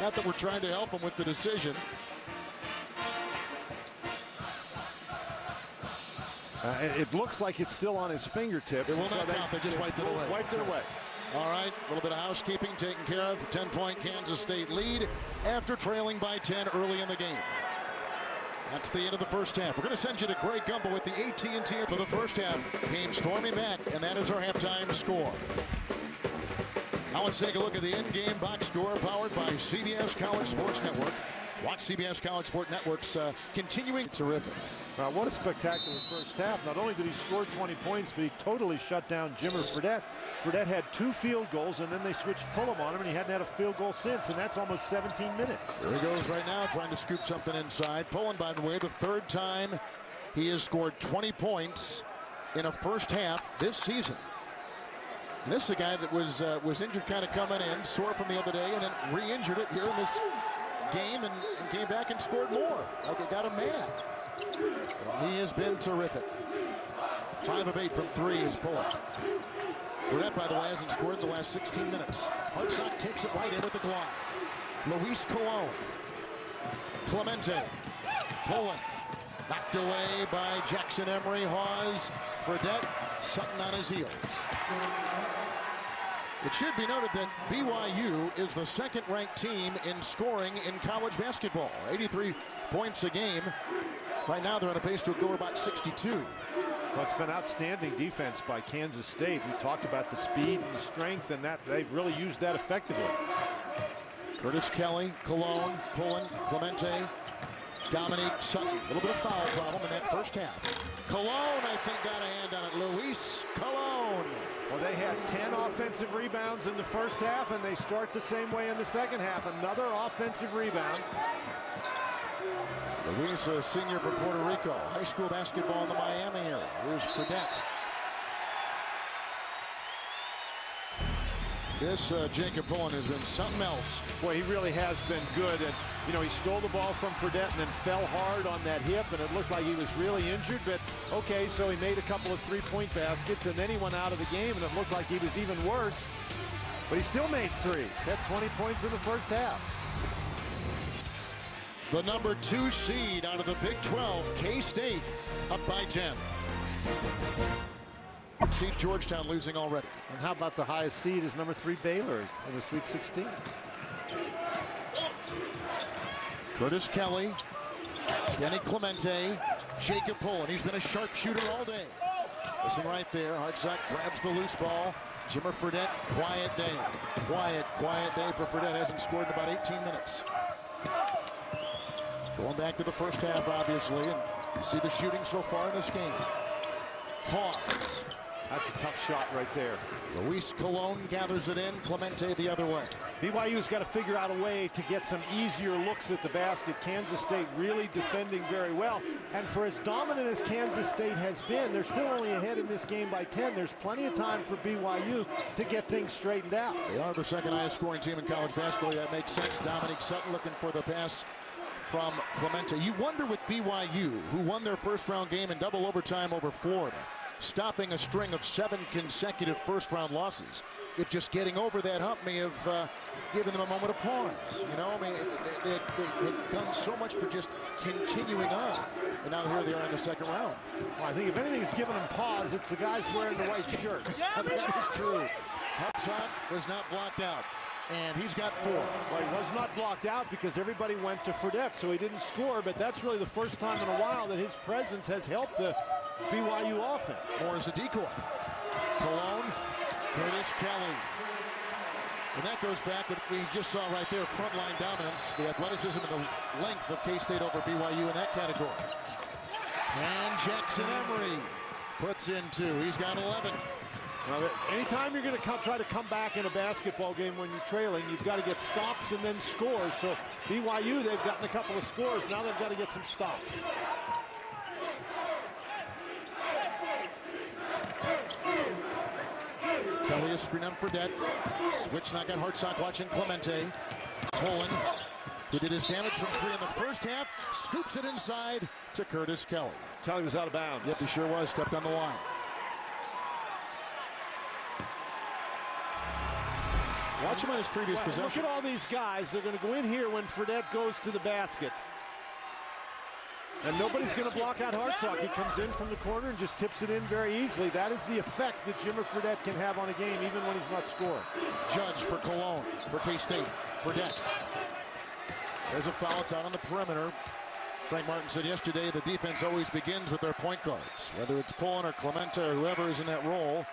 Not that we're trying to help him with the decision. It looks like it's still on his fingertip. It will not count. They just wiped it away. Wiped it away. All right, a little bit of housekeeping taken care of. 10-point Kansas State lead after trailing by 10 early in the game. That's the end of the first half. We're going to send you to Greg Gumbel with the AT&T for the first half. Came storming back, and that is our halftime score. Now let's take a look at the in-game box score powered by CBS College Sports Network. Watch CBS College Sports Network's continuing terrific. What a spectacular first half. Not only did he score 20 points, but he totally shut down Jimmer Fredette. Fredette had 2 field goals, and then they switched Pullum on him, and he hadn't had a field goal since, and that's almost 17 minutes. There he goes right now, trying to scoop something inside. Pullen, by the way, the 3rd time he has scored 20 points in a first half this season. And this is a guy that was injured kind of coming in, sore from the other day, and then re-injured it here in this game and came back and scored more. Like it got him mad. And he has been terrific. 5 of 8 from 3 is Pullen. Fredette, by the way, hasn't scored in the last 16 minutes. Hartsock takes it right in with the glide. Luis Colon. Clemente. Pullen. Knocked away by Jackson Emery. Hawes. Fredette. Sutton on his heels. It should be noted that BYU is the second-ranked team in scoring in college basketball. 83 points a game. Right now they're on a pace to go about 62. Well, it's been outstanding defense by Kansas State. We talked about the speed and the strength, and that they've really used that effectively. Curtis Kelly, Cologne, Pullen, Clemente, Dominique Sutton. A little bit of foul problem in that first half. Cologne, I think, got a hand on it. Luis Cologne. Well, they had 10 offensive rebounds in the first half, and they start the same way in the second half. Another offensive rebound. Luis, a senior from Puerto Rico. High school basketball in the Miami area. Here's Fredette. This Jacob Pullen has been something else. Boy, he really has been good. And, you know, he stole the ball from Fredette and then fell hard on that hip, and it looked like he was really injured. But, okay, so he made a couple of three-point baskets, and then he went out of the game, and it looked like he was even worse. But he still made threes. Had 20 points in the first half. The number 2 seed out of the Big 12, K-State, up by 10. Seed Georgetown losing already. And how about the highest seed is number 3 Baylor in the Sweet 16? Curtis Kelly, Denny Clemente, Jacob Pullen. He's been a sharpshooter all day. Listen right there. Hartsock grabs the loose ball. Jimmer Fredette, quiet day. Quiet day for Fredette. Hasn't scored in about 18 minutes. Going back to the first half, obviously, and you see the shooting so far in this game. Hawes. That's a tough shot right there. Luis Colon gathers it in. Clemente the other way. BYU's got to figure out a way to get some easier looks at the basket. Kansas State really defending very well. And for as dominant as Kansas State has been, they're still only ahead in this game by 10. There's plenty of time for BYU to get things straightened out. They are the second highest scoring team in college basketball. That makes sense. Dominique Sutton looking for the pass from Clemente. You wonder with BYU, who won their first-round game in double overtime over Florida, stopping a string of 7 consecutive first-round losses, if just getting over that hump may have given them a moment of pause. You know, I mean, they had done so much for just continuing on, and now here they are in the second round. Well, I think if anything's given them pause, it's the guys wearing the white shirts. That is true. Hartsock was not blocked out, and he's got 4. Well, he was not blocked out because everybody went to Fredette, so he didn't score, but that's really the first time in a while that his presence has helped the BYU offense. More as a decoy. Cologne, Curtis Kelly. And that goes back what we just saw right there, frontline dominance, the athleticism and the length of K-State over BYU in that category. And Jackson Emery puts in 2. He's got 11. Now, anytime you're going to try to come back in a basketball game when you're trailing, you've got to get stops and then scores. So BYU, they've gotten a couple of scores. Now they've got to get some stops. Kelly is screen on Fredette. Switch now got Hartsock watching Clemente. Pullen, who did his damage from 3 in the first half, scoops it inside to Curtis Kelly. Kelly was out of bounds. Yep, he sure was. Stepped on the line. Watch him on his previous possession. Look at all these guys. They're going to go in here when Fredette goes to the basket. And nobody's going to block out Hartsock. He comes in from the corner and just tips it in very easily. That is the effect that Jimmer Fredette can have on a game, even when he's not scoring. Judge for Cologne, for K-State. Fredette. There's a foul. It's out on the perimeter. Frank Martin said yesterday the defense always begins with their point guards. Whether it's Pullen or Clemente or whoever is in that role,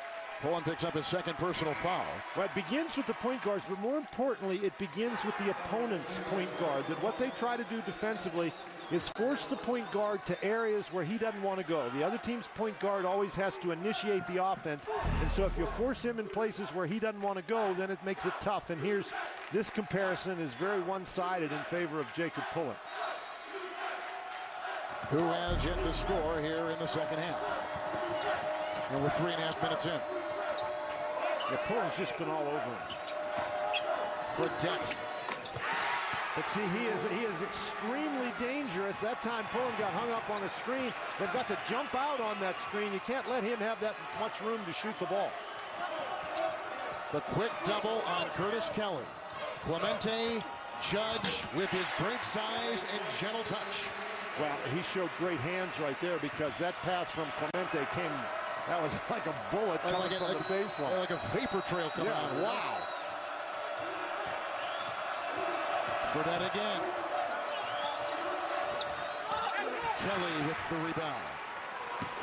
Pullen picks up his second personal foul. Well, it begins with the point guards, but more importantly, it begins with the opponent's point guard. That what they try to do defensively is force the point guard to areas where he doesn't want to go. The other team's point guard always has to initiate the offense. And so if you force him in places where he doesn't want to go, then it makes it tough. And here's this comparison is very one-sided in favor of Jacob Pullen, who has yet to score here in the second half. And we're 3.5 minutes in. Yeah, Pullen's just been all over him. Fredette. But see, he is extremely dangerous. That time Pullen got hung up on a screen. They've got to jump out on that screen. You can't let him have that much room to shoot the ball. The quick double on Curtis Kelly. Clemente, Judge with his great size and gentle touch. Well, he showed great hands right there, because that pass from Clemente came, that was like a bullet coming from the baseline. Like a vapor trail coming out. Wow. Fredette again. Kelly with the rebound.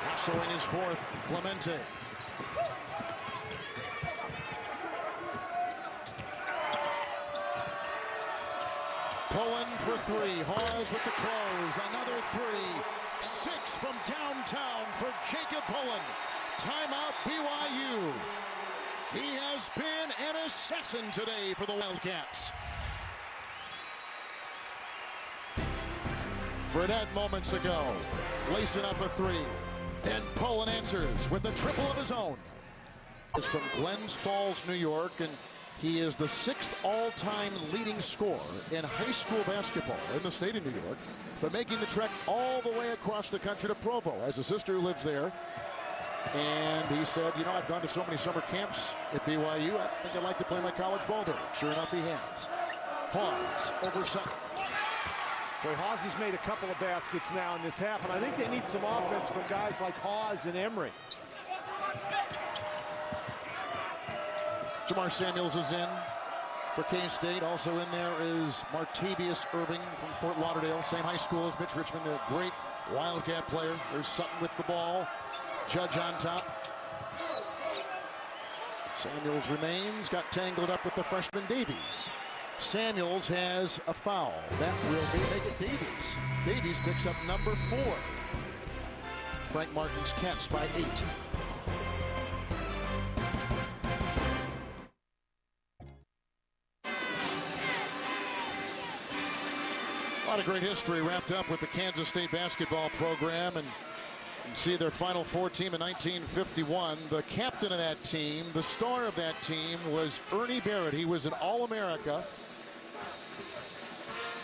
Lassoing his fourth, Clemente. Pullen for three. Hawes with the close. Another three. 6 from downtown for Jacob Pullen. Timeout BYU. He has been an assassin today for the Wildcats. Fredette moments ago, lacing up a three. Then Pullen answers with a triple of his own. Is from Glens Falls, New York, and he is the 6th all-time leading scorer in high school basketball in the state of New York, but making the trek all the way across the country to Provo, as a sister who lives there. And he said, you know, I've gone to so many summer camps at BYU, I think I'd like to play my college ball there. Sure enough, he has. Hawes over Sutton. Boy, Hawes has made a couple of baskets now in this half, and I think they need some offense from guys like Hawes and Emery. Jamar Samuels is in for K-State. Also in there is Martavius Irving from Fort Lauderdale, same high school as Mitch Richmond, the great Wildcat player. There's Sutton with the ball. Judge on top. Samuels remains, got tangled up with the freshman Davies. Samuels has a foul. That will make it Davies. Davies picks up number 4. Frank Martin's Cats by 8. A lot of great history wrapped up with the Kansas State basketball program, and you see their Final Four team in 1951. The captain of that team, the star of that team, was Ernie Barrett. He was an All-America.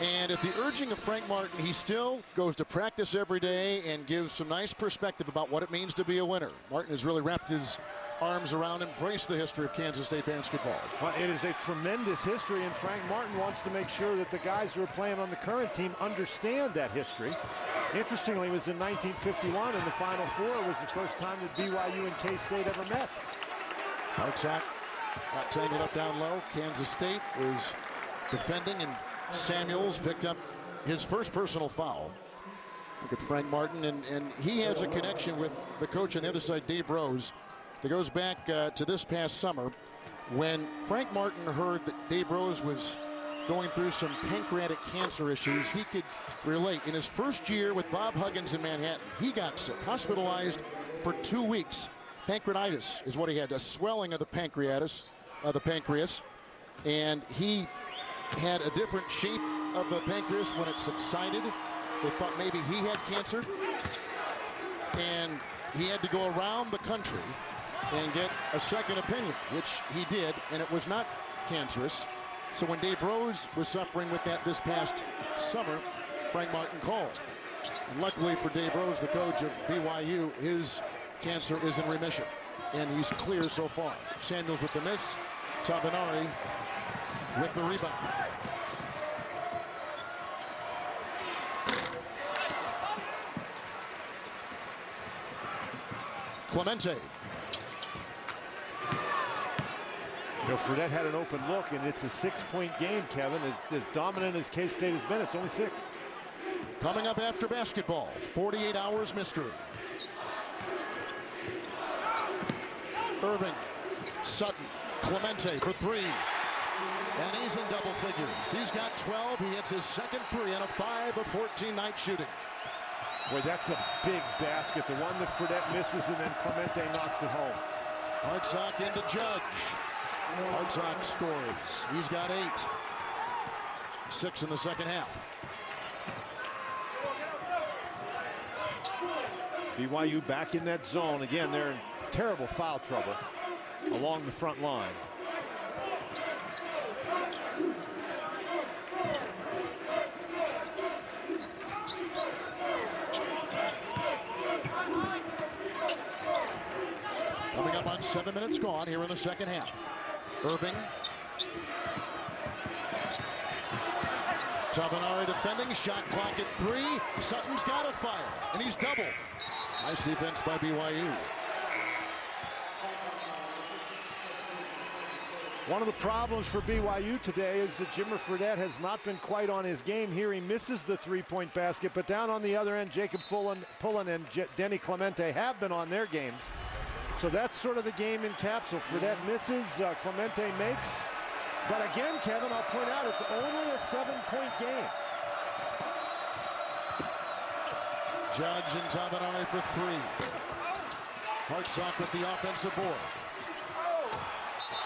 And at the urging of Frank Martin, he still goes to practice every day and gives some nice perspective about what it means to be a winner. Martin has really wrapped his arms around and embraced the history of Kansas State basketball. Well, it is a tremendous history, and Frank Martin wants to make sure that the guys who are playing on the current team understand that history. Interestingly, it was in 1951, and the Final Four was the first time that BYU and K-State ever met. Hartsock got tangled up down low. Kansas State was defending, and Samuels picked up his first personal foul. Look at Frank Martin, and he has a connection with the coach on the other side, Dave Rose, that goes back to this past summer when Frank Martin heard that Dave Rose was going through some pancreatic cancer issues. He could relate. In his first year with Bob Huggins in Manhattan, he got sick, hospitalized for 2 weeks. Pancreatitis is what he had, a swelling of the pancreas, and he had a different shape of the pancreas when it subsided. They thought maybe he had cancer, and he had to go around the country and get a second opinion, which he did, and it was not cancerous. So when Dave Rose was suffering with that this past summer, Frank Martin called. And luckily for Dave Rose, the coach of BYU, his cancer is in remission, and he's clear so far. Samuels with the miss, Tabanari with the rebound. Clemente. You know, Fredette had an open look, and it's a 6-point game, Kevin. As dominant as K-State has been, it's only 6. Coming up after basketball, 48 hours mystery. Irving, Sutton, Clemente for 3. And he's in double figures. He's got 12. He hits his second 3 on a 5 of 14 night shooting. Boy, that's a big basket. The one that Fredette misses, and then Clemente knocks it home. Hartsock into Judge. Hartsock scores. He's got 8. 6 in the second half. BYU back in that zone. Again, they're in terrible foul trouble. along the front line. Coming up on 7 minutes gone here in the second half. Irving. Tabanari defending, shot clock at 3. Sutton's got to fire, and he's doubled. Nice defense by BYU. One of the problems for BYU today is that Jimmer Fredette has not been quite on his game here. He misses the three-point basket, but down on the other end, Jacob Pullen and Denny Clemente have been on their games. So that's sort of the game in capsule. Fredette misses, Clemente makes. But again, Kevin, I'll point out, it's only a 7-point game. Judge and Tabanari for 3. Hartsock with the offensive board.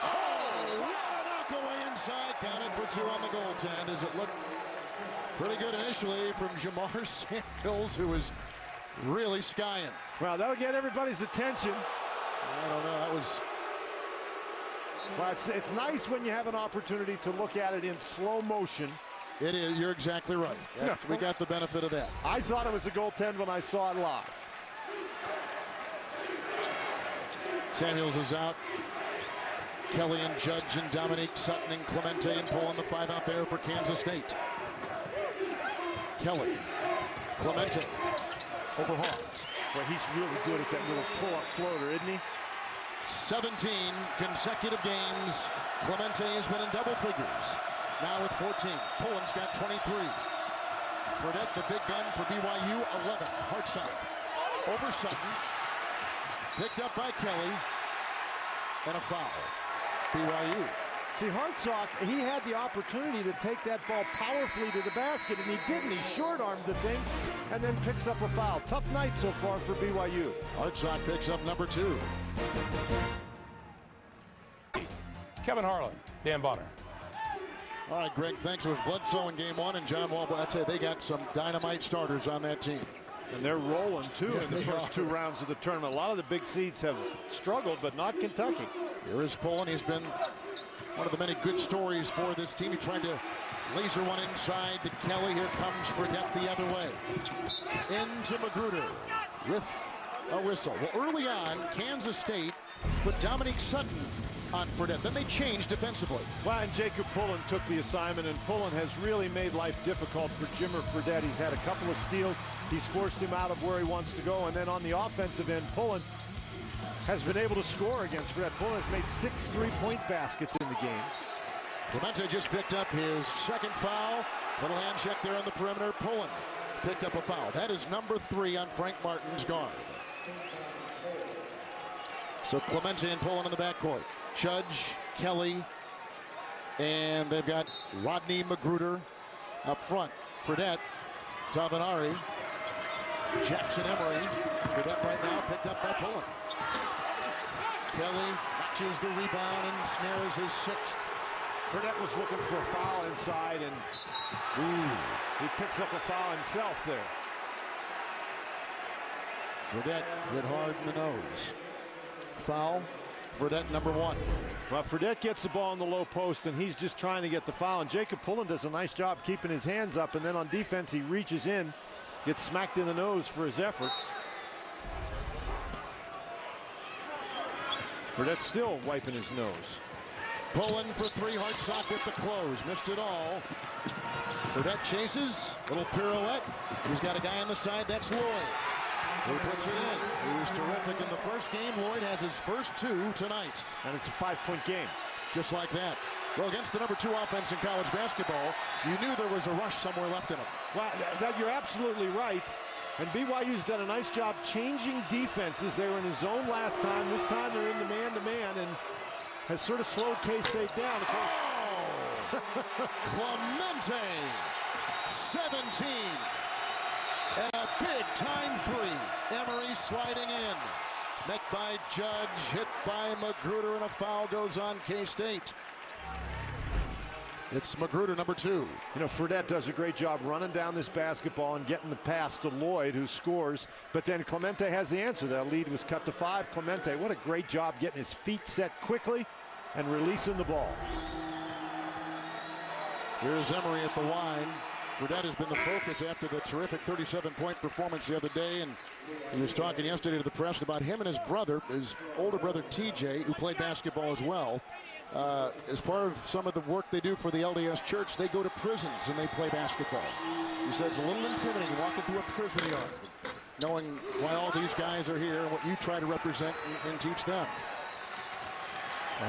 Oh, what a knockaway inside. Counted for 2 on the goaltend as it looked pretty good initially from Jamar Samuels, who was really skying. Well, that'll get everybody's attention. I don't know, that was... Well, it's nice when you have an opportunity to look at it in slow motion. It is, you're exactly right. We got the benefit of that. I thought it was a goaltend when I saw it live. Samuels is out. Kelly and Judge and Dominique Sutton and Clemente and Pullen the 5 out there for Kansas State. Kelly, Clemente, over Hawes. Well, he's really good at that little pull-up floater, isn't he? 17 consecutive games. Clemente has been in double figures. Now with 14. Pullen's got 23. Fredette, the big gun for BYU, 11. Hartsock over Sutton. Picked up by Kelly. And a foul. BYU. See, Hartsock, he had the opportunity to take that ball powerfully to the basket, and he didn't. He short-armed the thing and then picks up a foul. Tough night so far for BYU. Hartsock picks up number 2. Kevin Harlan, Dan Bonner. All right, Greg, thanks. It was Bledsoe in game 1, and John Wall. I'd say they got some dynamite starters on that team. And they're rolling, too, Yeah, in the first 2 rounds of the tournament. A lot of the big seeds have struggled, but not Kentucky. Here is Pullen. He's been one of the many good stories for this team. He tried to laser one inside to Kelly. Here comes Fredette the other way. Into Magruder with a whistle. Well, early on, Kansas State put Dominique Sutton on Fredette. Then they changed defensively. Well, and Jacob Pullen took the assignment, and Pullen has really made life difficult for Jimmer Fredette. He's had a couple of steals. He's forced him out of where he wants to go. And then on the offensive end, Pullen has been able to score against Fredette. Pullen has made 6 3-point baskets in the game. Clemente just picked up his second foul. Little hand check there on the perimeter. Pullen picked up a foul. That is number 3 on Frank Martin's guard. So Clemente and Pullen in the backcourt. Judge, Kelly, and they've got Rodney Magruder up front. Fredette, Tabanari, Jackson Emery. Fredette right now picked up by Pullen. Kelly notches the rebound and snares his 6th. Fredette was looking for a foul inside, and he picks up a foul himself there. Fredette hit hard in the nose. Foul, Fredette number 1. Well, Fredette gets the ball in the low post, and he's just trying to get the foul. And Jacob Pullen does a nice job keeping his hands up, and then on defense he reaches in, gets smacked in the nose for his efforts. Fredette still wiping his nose. Pullen for 3. Hartsock with the close. Missed it all. Fredette chases. Little pirouette. He's got a guy on the side. That's Lloyd, who puts it in. He was terrific in the first game. Lloyd has his first 2 tonight. And it's a 5-point game. Just like that. Well, against the number 2 offense in college basketball, you knew there was a rush somewhere left in him. Well, you're absolutely right. And BYU's done a nice job changing defenses. They were in the zone last time. This time they're in the man-to-man, and has sort of slowed K-State down. Of course. Clemente, 17. And a big-time 3. Emery sliding in. Met by Judge, hit by Magruder, and a foul goes on K-State. It's Magruder, number 2. You know, Fredette does a great job running down this basketball and getting the pass to Lloyd, who scores. But then Clemente has the answer. That lead was cut to 5. Clemente, what a great job getting his feet set quickly and releasing the ball. Here's Emery at the line. Fredette has been the focus after the terrific 37-point performance the other day, and he was talking yesterday to the press about him and his brother, his older brother TJ, who played basketball as well. As part of some of the work they do for the LDS Church, they go to prisons and they play basketball. He said it's a little intimidating walking through a prison yard, knowing why all these guys are here and what you try to represent and teach them.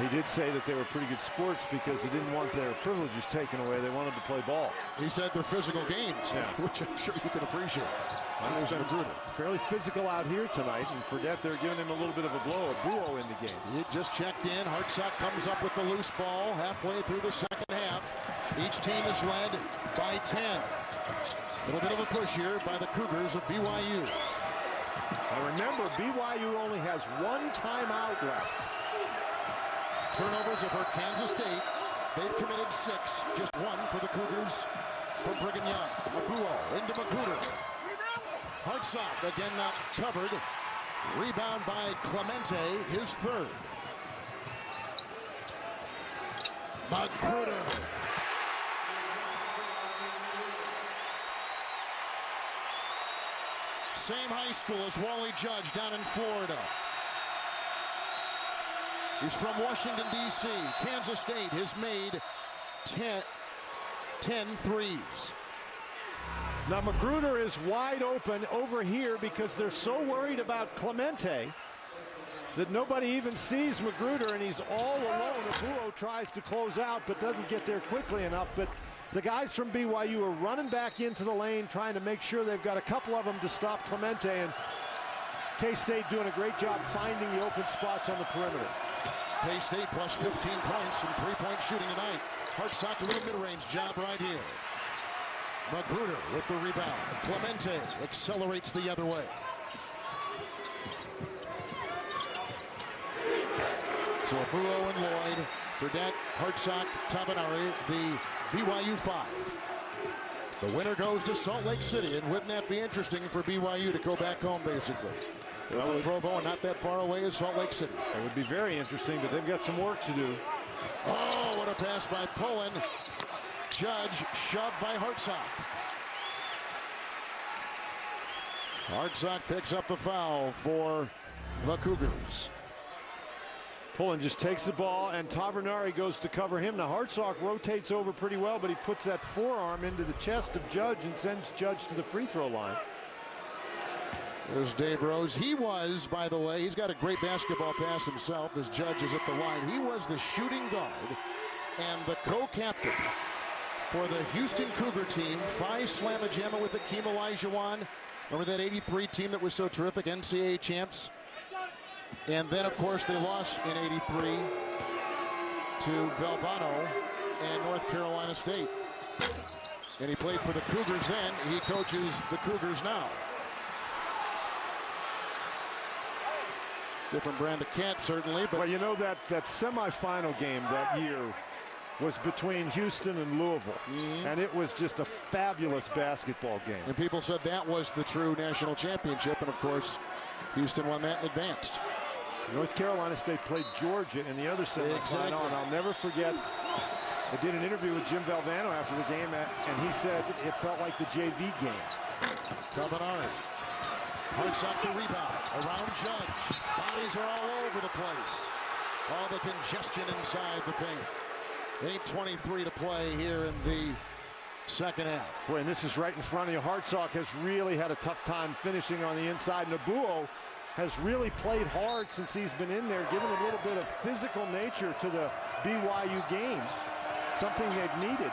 He did say that they were pretty good sports because they didn't want their privileges taken away. They wanted to play ball. He said they're physical games, which I'm sure you can appreciate. It's been fairly physical out here tonight, and Fredette, they're giving him a little bit of a blow, a buo in the game. He just checked in. Hartsock comes up with the loose ball halfway through the second half. Each team is led by 10. A little bit of a push here by the Cougars of BYU. Now remember, BYU only has 1 timeout left. Turnovers have hurt Kansas State. They've committed 6, just 1 for the Cougars from Brigham Young. Abuo into Magruder. Hartsock again not covered. Rebound by Clemente, his 3rd. Magruder. Same high school as Wally Judge down in Florida. He's from Washington, D.C. Kansas State has made 10 threes. Now Magruder is wide open over here because they're so worried about Clemente that nobody even sees Magruder, and he's all alone. Abuo tries to close out but doesn't get there quickly enough. But the guys from BYU are running back into the lane, trying to make sure they've got a couple of them to stop Clemente, and K-State doing a great job finding the open spots on the perimeter. K-State plus 15 points from 3-point shooting tonight. Hartsock, a little mid-range job right here. Magruder with the rebound. Clemente accelerates the other way. So Abuo and Lloyd, Fredette, Hartsock, Tabanari, the BYU 5. The winner goes to Salt Lake City, and wouldn't that be interesting for BYU to go back home, basically? They're from Provo, and not that far away is Salt Lake City. It would be very interesting, but they've got some work to do. Oh, what a pass by Pullen. Judge shoved by Hartsock. Hartsock picks up the foul for the Cougars. Pullen just takes the ball, and Tavernari goes to cover him. Now Hartsock rotates over pretty well, but he puts that forearm into the chest of Judge and sends Judge to the free throw line. There's Dave Rose. He was, by the way, he's got a great basketball pass himself as Judge is at the line. He was the shooting guard and the co-captain for the Houston Cougar team. 5 slam-a-jamma with Akeem Olajuwon. Remember that 83 team that was so terrific, NCAA champs? And then, of course, they lost in 83 to Valvano and North Carolina State. And he played for the Cougars then. He coaches the Cougars now. Different brand of cat, certainly. But well, you know, that semifinal game that year was between Houston and Louisville. And it was just a fabulous basketball game. And people said that was the true national championship. And, of course, Houston won that and advanced. North Carolina State played Georgia in the other semifinal. Exactly. And I'll never forget, I did an interview with Jim Valvano after the game, and he said it felt like the JV game. Tabanari. Hartsock the rebound. Around Judge. Bodies are all over the place. All the congestion inside the paint. 8:23 to play here in the second half. Boy, and this is right in front of you. Hartsock has really had a tough time finishing on the inside. Nabuo has really played hard since he's been in there, giving a little bit of physical nature to the BYU game. Something they've needed.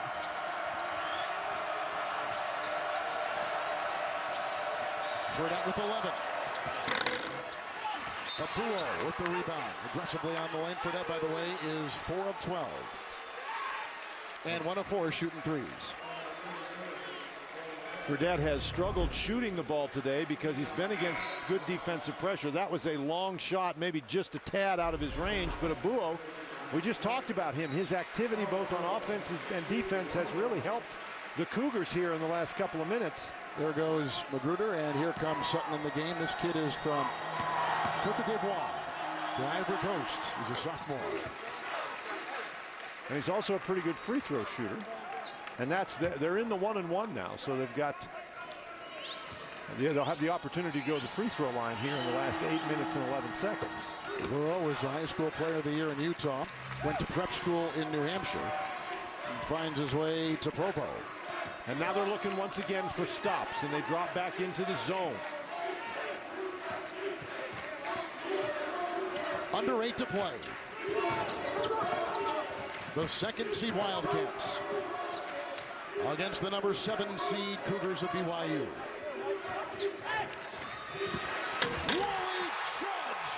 Fredette with 11. Abuo with the rebound. Aggressively on the lane. Fredette, by the way, is 4 of 12. And 1 of 4 shooting threes. Fredette has struggled shooting the ball today because he's been against good defensive pressure. That was a long shot, maybe just a tad out of his range, but Abuo We just talked about him. His activity both on offense and defense has really helped the Cougars here in the last couple of minutes. There goes Magruder, and here comes Sutton in the game. This kid is from Cote d'Ivoire, the Ivory Coast. He's a sophomore. And he's also a pretty good free throw shooter. And they're in the 1-and-1 now, so they'll have the opportunity to go to the free throw line here in the last 8 minutes and 11 seconds. Burrow was the high school player of the year in Utah, went to prep school in New Hampshire, and finds his way to Provo. And now they're looking once again for stops, and they drop back into the zone. Under 8 to play. The second seed Wildcats against the number 7 seed Cougars of BYU. Wally Judge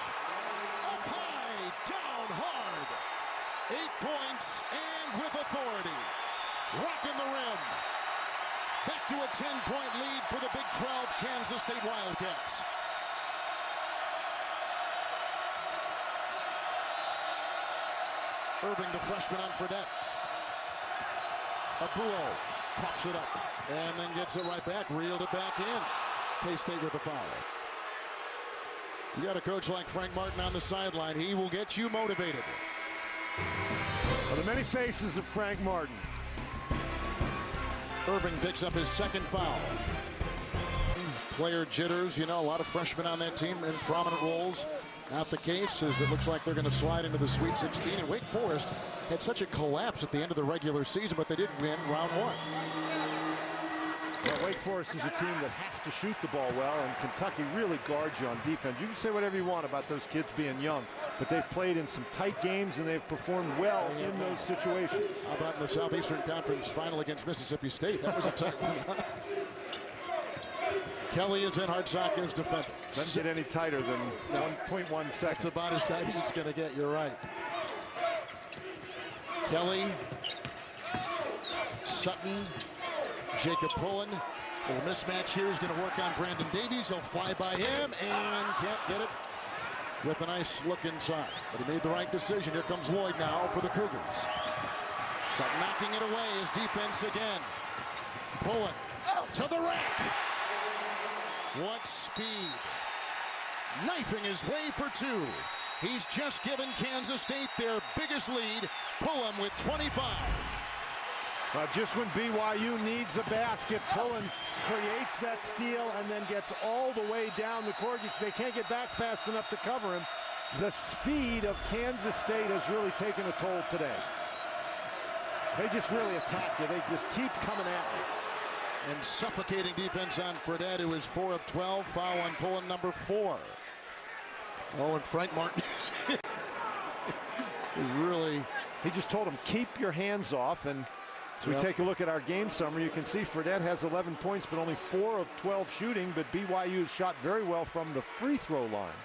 up high, down hard. 8 points and with authority. Rocking the rim. Back to a 10-point lead for the Big 12 Kansas State Wildcats. Irving, the freshman on Fredette. Abuo coughs it up and then gets it right back, reeled it back in. K-State with the foul. You got a coach like Frank Martin on the sideline. He will get you motivated. Well, the many faces of Frank Martin. Irving picks up his second foul. Player jitters, you know, a lot of freshmen on that team in prominent roles. Not the case, as it looks like they're going to slide into the Sweet 16. And Wake Forest had such a collapse at the end of the regular season, but they did win round 1. Well, Wake Forest is a team that has to shoot the ball well, and Kentucky really guards you on defense. You can say whatever you want about those kids being young, but they've played in some tight games, and they've performed well in those situations. How about in the Southeastern Conference final against Mississippi State? That was a tight one. Kelly is in. Hartsock is defending. Doesn't get any tighter than 1.1 seconds. That's about as tight as it's going to get. You're right. Kelly, Sutton, Jacob Pullen. A little mismatch here. He's going to work on Brandon Davies. He'll fly by him and can't get it with a nice look inside. But he made the right decision. Here comes Lloyd now for the Cougars. Sutton knocking it away. His defense again. Pullen to the rack. What speed. Knifing his way for 2. He's just given Kansas State their biggest lead. Pullen with 25. Just when BYU needs a basket, Pullen creates that steal and then gets all the way down the court. They can't get back fast enough to cover him. The speed of Kansas State has really taken a toll today. They just really attack you. They just keep coming at you. And suffocating defense on Fredette, who is 4 of 12. Foul on Pullen, number 4. Oh, and Frank Martin is really... He just told him, keep your hands off. And as we take a look at our game summary, you can see Fredette has 11 points, but only 4 of 12 shooting. But BYU shot very well from the free throw line.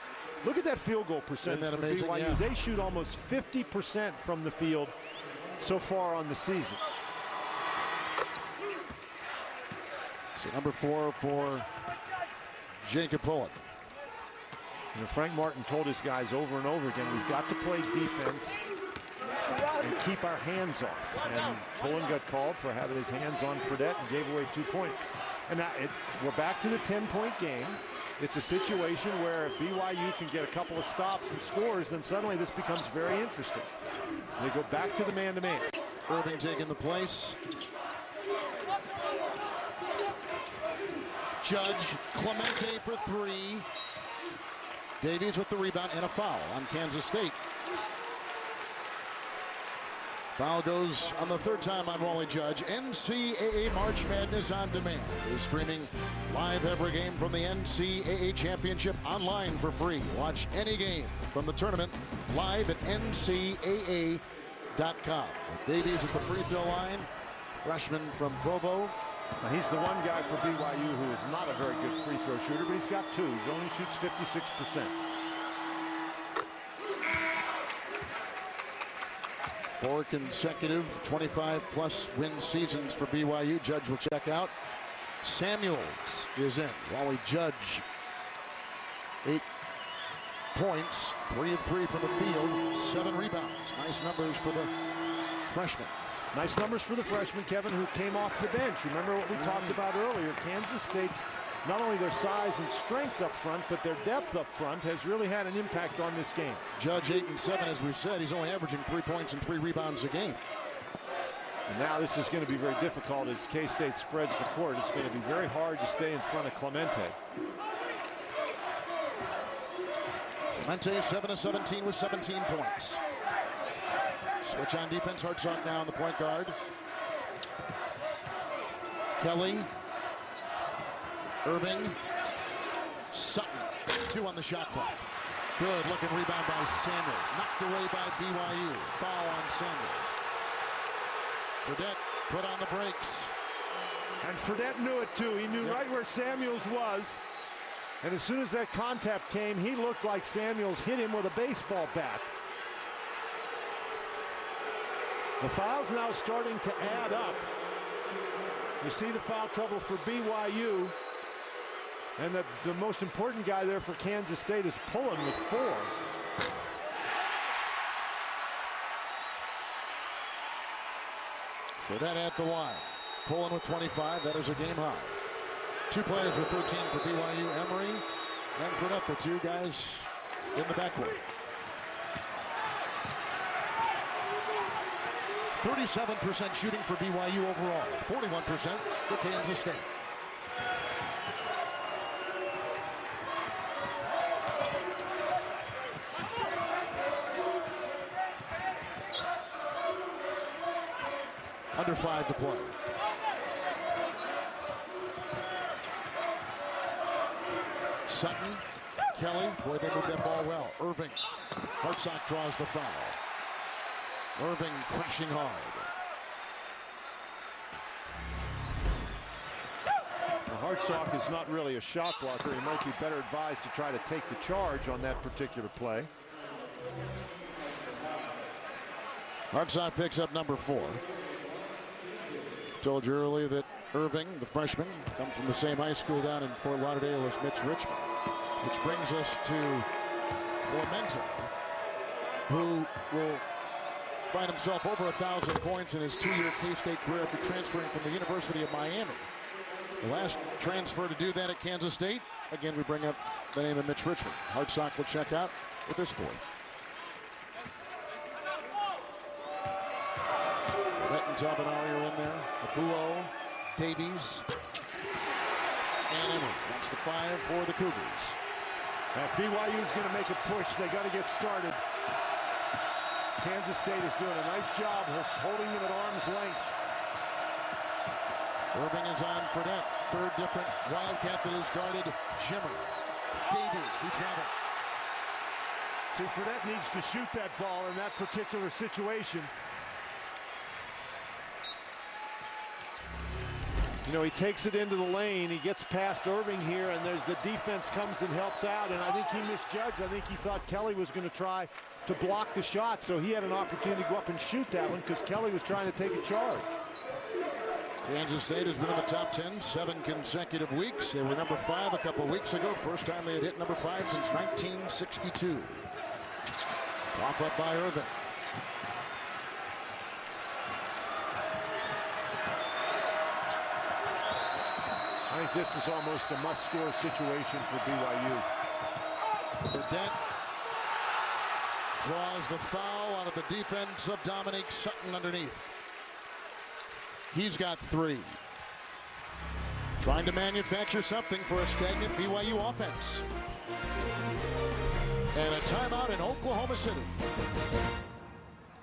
Look at that field goal percentage for BYU. Yeah. They shoot almost 50% from the field so far on the season. So number 4 for Jacob Pullen. And Frank Martin told his guys over and over again, we've got to play defense and keep our hands off. And Pullen got called for having his hands on Fredette and gave away 2 points. And now we're back to the 10-point game. It's a situation where if BYU can get a couple of stops and scores, then suddenly this becomes very interesting. They go back to the man-to-man. Irving taking the place. Judge, Clemente for 3. Davies with the rebound and a foul on Kansas State. Foul goes on the 3rd time on Wally Judge. NCAA March Madness on Demand is streaming live every game from the NCAA Championship online for free. Watch any game from the tournament live at ncaa.com. With Davies at the free throw line, freshman from Provo. Now he's the one guy for BYU who is not a very good free throw shooter, but he's got 2. He only shoots 56%. 4 consecutive 25-plus win seasons for BYU. Judge will check out. Samuels is in. Wally Judge, 8 points, 3 of 3 from the field, 7 rebounds. Nice numbers for the freshman. Nice numbers for the freshman, Kevin, who came off the bench. Remember what we talked about earlier. Kansas State's, not only their size and strength up front, but their depth up front has really had an impact on this game. Judge 8 and 7, as we said. He's only averaging 3 points and 3 rebounds a game. And now this is going to be very difficult as K-State spreads the court. It's going to be very hard to stay in front of Clemente. Clemente 7 of 17 with 17 points. Switch on defense. Hartsock now on the point guard. Kelly. Irving. Sutton. 2 on the shot clock. Good looking rebound by Samuels. Knocked away by BYU. Foul on Samuels. Fredette put on the brakes. And Fredette knew it too. He knew right where Samuels was. And as soon as that contact came, he looked like Samuels hit him with a baseball bat. The foul's now starting to add up. You see the foul trouble for BYU. And the most important guy there for Kansas State is Pullen with 4. Fredette at the line. Pullen with 25. That is a game high. 2 players with 13 for BYU. Emery and Fredette, the 2 guys in the backcourt. 37% shooting for BYU overall. 41% for Kansas State. Under 5 to play. Sutton, Kelly, boy, they moved that ball well. Irving, Hartsock draws the foul. Irving crashing hard. Hartsock is not really a shot blocker. He might be better advised to try to take the charge on that particular play. Hartsock picks up number 4. Told you earlier that Irving, the freshman, comes from the same high school down in Fort Lauderdale as Mitch Richmond. Which brings us to Clemente, who will find himself over 1,000 points in his 2-year K-State career after transferring from the University of Miami. The last transfer to do that at Kansas State. Again, we bring up the name of Mitch Richmond. Hartsock will check out with his 4th. Fredette and Tabanari are in there. Abuo, Davies, and Emery. That's the 5 for the Cougars. Now, BYU is going to make a push. They got to get started. Kansas State is doing a nice job holding them at arm's length. Irving is on Fredette. 3rd different Wildcat that is guarded. Shimmer. Davies, he traveled. See, Fredette needs to shoot that ball in that particular situation. You know, he takes it into the lane. He gets past Irving here, and there's the defense comes and helps out. And I think he misjudged. I think he thought Kelly was going to try to block the shot, so he had an opportunity to go up and shoot that one because Kelly was trying to take a charge. Kansas State has been in the top 10 7 consecutive weeks. They were number 5 a couple weeks ago. First time they had hit number 5 since 1962. Off up by Irving. I think this is almost a must-score situation for BYU. Fredette draws the foul out of the defense of Dominique Sutton underneath. He's got 3. Trying to manufacture something for a stagnant BYU offense. And a timeout in Oklahoma City.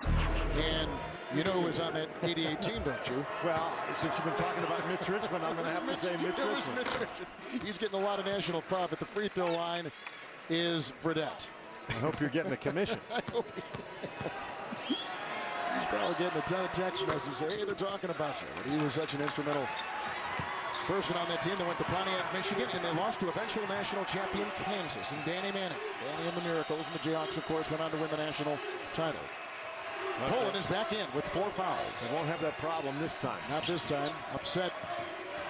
And you know who was on that 88 team, don't you? Well, since you've been talking about Mitch Richmond, I'm going to have to say Mitch Richmond. Mitch Richmond. He's getting a lot of national prop at the free throw line is Fredette. I hope you're getting a commission. I hope he's probably getting a ton of text messages. Hey, they're talking about you. But he was such an instrumental person on that team that went to Pontiac, Michigan, and they lost to eventual national champion Kansas and Danny Manning. Danny and the Miracles, and the Jayhawks, of course, went on to win the national title. Pullen is back in with 4 fouls. They won't have that problem this time. Not this time. Upset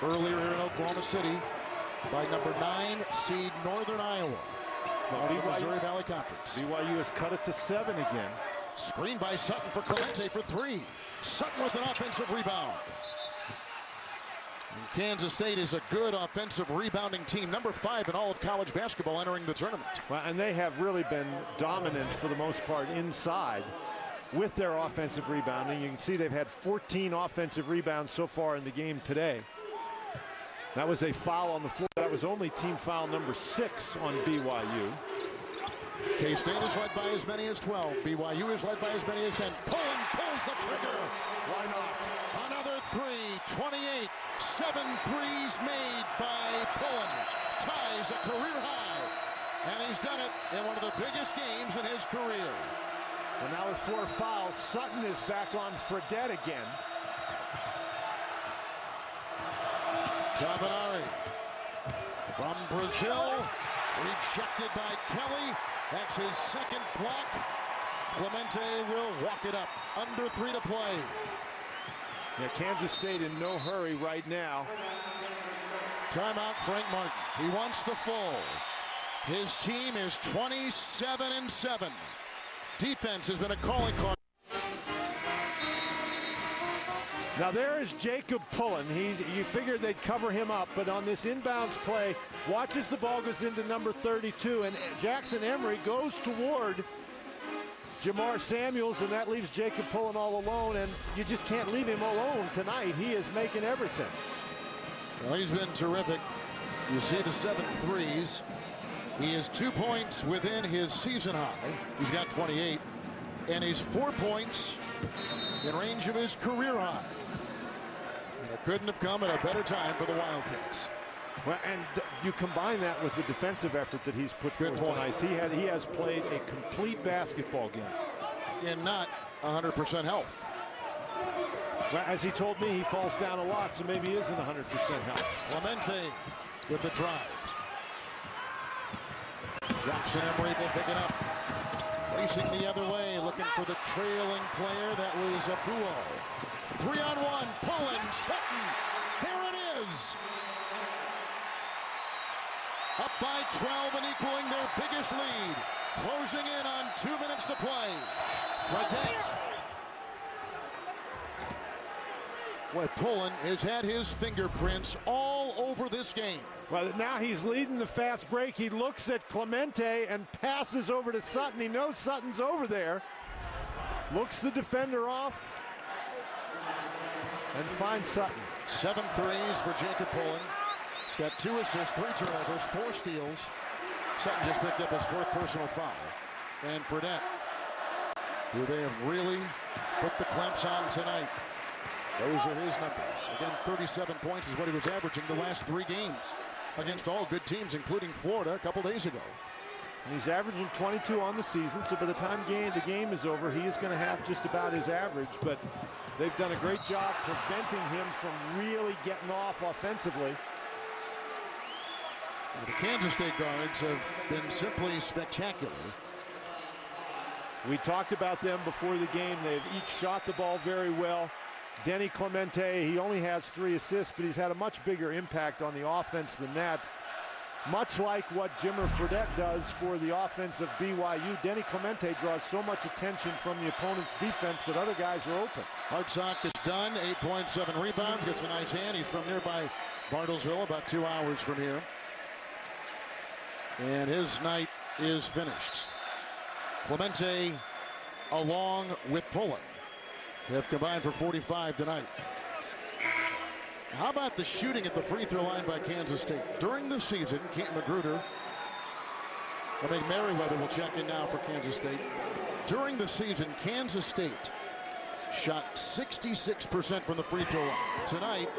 earlier here in Oklahoma City by number 9 seed Northern Iowa. Missouri Valley Conference. BYU has cut it to 7 again. Screen by Sutton for Clemente for 3. Sutton with an offensive rebound. And Kansas State is a good offensive rebounding team, number 5 in all of college basketball entering the tournament. Well, and they have really been dominant for the most part inside with their offensive rebounding. You can see they've had 14 offensive rebounds so far in the game today. That was a foul on the floor. That was only team foul number 6 on BYU. K-State is led by as many as 12. BYU is led by as many as 10. Pullen pulls the trigger. Why not? Another 3, 28. 7 threes made by Pullen. Ties a career high. And he's done it in one of the biggest games in his career. And now with 4 fouls, Sutton is back on Fredette again. Tabanari from Brazil, rejected by Kelly. That's his second block. Clemente will walk it up. Under 3 to play. Yeah, Kansas State in no hurry right now. Timeout, Frank Martin. He wants the full. His team is 27-7. Defense has been a calling card. Now there is Jacob Pullen. You figured they'd cover him up, but on this inbounds play, watches the ball goes into number 32, and Jackson Emery goes toward Jamar Samuels, and that leaves Jacob Pullen all alone, and you just can't leave him alone tonight. He is making everything. Well, he's been terrific. You see the 7 threes. He is 2 points within his season high. He's got 28, and he's 4 points in range of his career high. And it couldn't have come at a better time for the Wildcats. Well, and you combine that with the defensive effort that he's put forth tonight. He has played a complete basketball game. And not 100% health. Well, as he told me, he falls down a lot, so maybe he isn't 100% health. Clemente with the drive. Jackson Emery will pick it up. Racing the other way, looking for the trailing player. That was Abuo. 3-on-1, Pullen, Sutton. There it is. Up by 12 and equaling their biggest lead. Closing in on 2 minutes to play. Fredette. Boy, Pullen has had his fingerprints all over this game. Well, now he's leading the fast break. He looks at Clemente and passes over to Sutton. He knows Sutton's over there. Looks the defender off and finds Sutton. 7 threes for Jacob Pullen. He's got 2 assists, 3 turnovers, 4 steals. Sutton just picked up his 4th personal foul. And Fredette, who they have really put the clamps on tonight. Those are his numbers. Again, 37 points is what he was averaging the last 3 games against all good teams, including Florida a couple days ago. And he's averaging 22 on the season, so by the time the game is over, he is going to have just about his average, but they've done a great job preventing him from really getting off offensively. The Kansas State guards have been simply spectacular. We talked about them before the game. They've each shot the ball very well. Denny Clemente, he only has 3 assists, but he's had a much bigger impact on the offense than that. Much like what Jimmer Fredette does for the offense of BYU, Denny Clemente draws so much attention from the opponent's defense that other guys are open. Hartsock is done, 8.7 rebounds, gets a nice hand. He's from nearby Bartlesville, about 2 hours from here. And his night is finished. Clemente, along with Pullen, have combined for 45 tonight. How about the shooting at the free throw line by Kansas State? During the season, Keaton Magruder, I think Merriweather will check in now for Kansas State. During the season, Kansas State shot 66% from the free throw line. Tonight,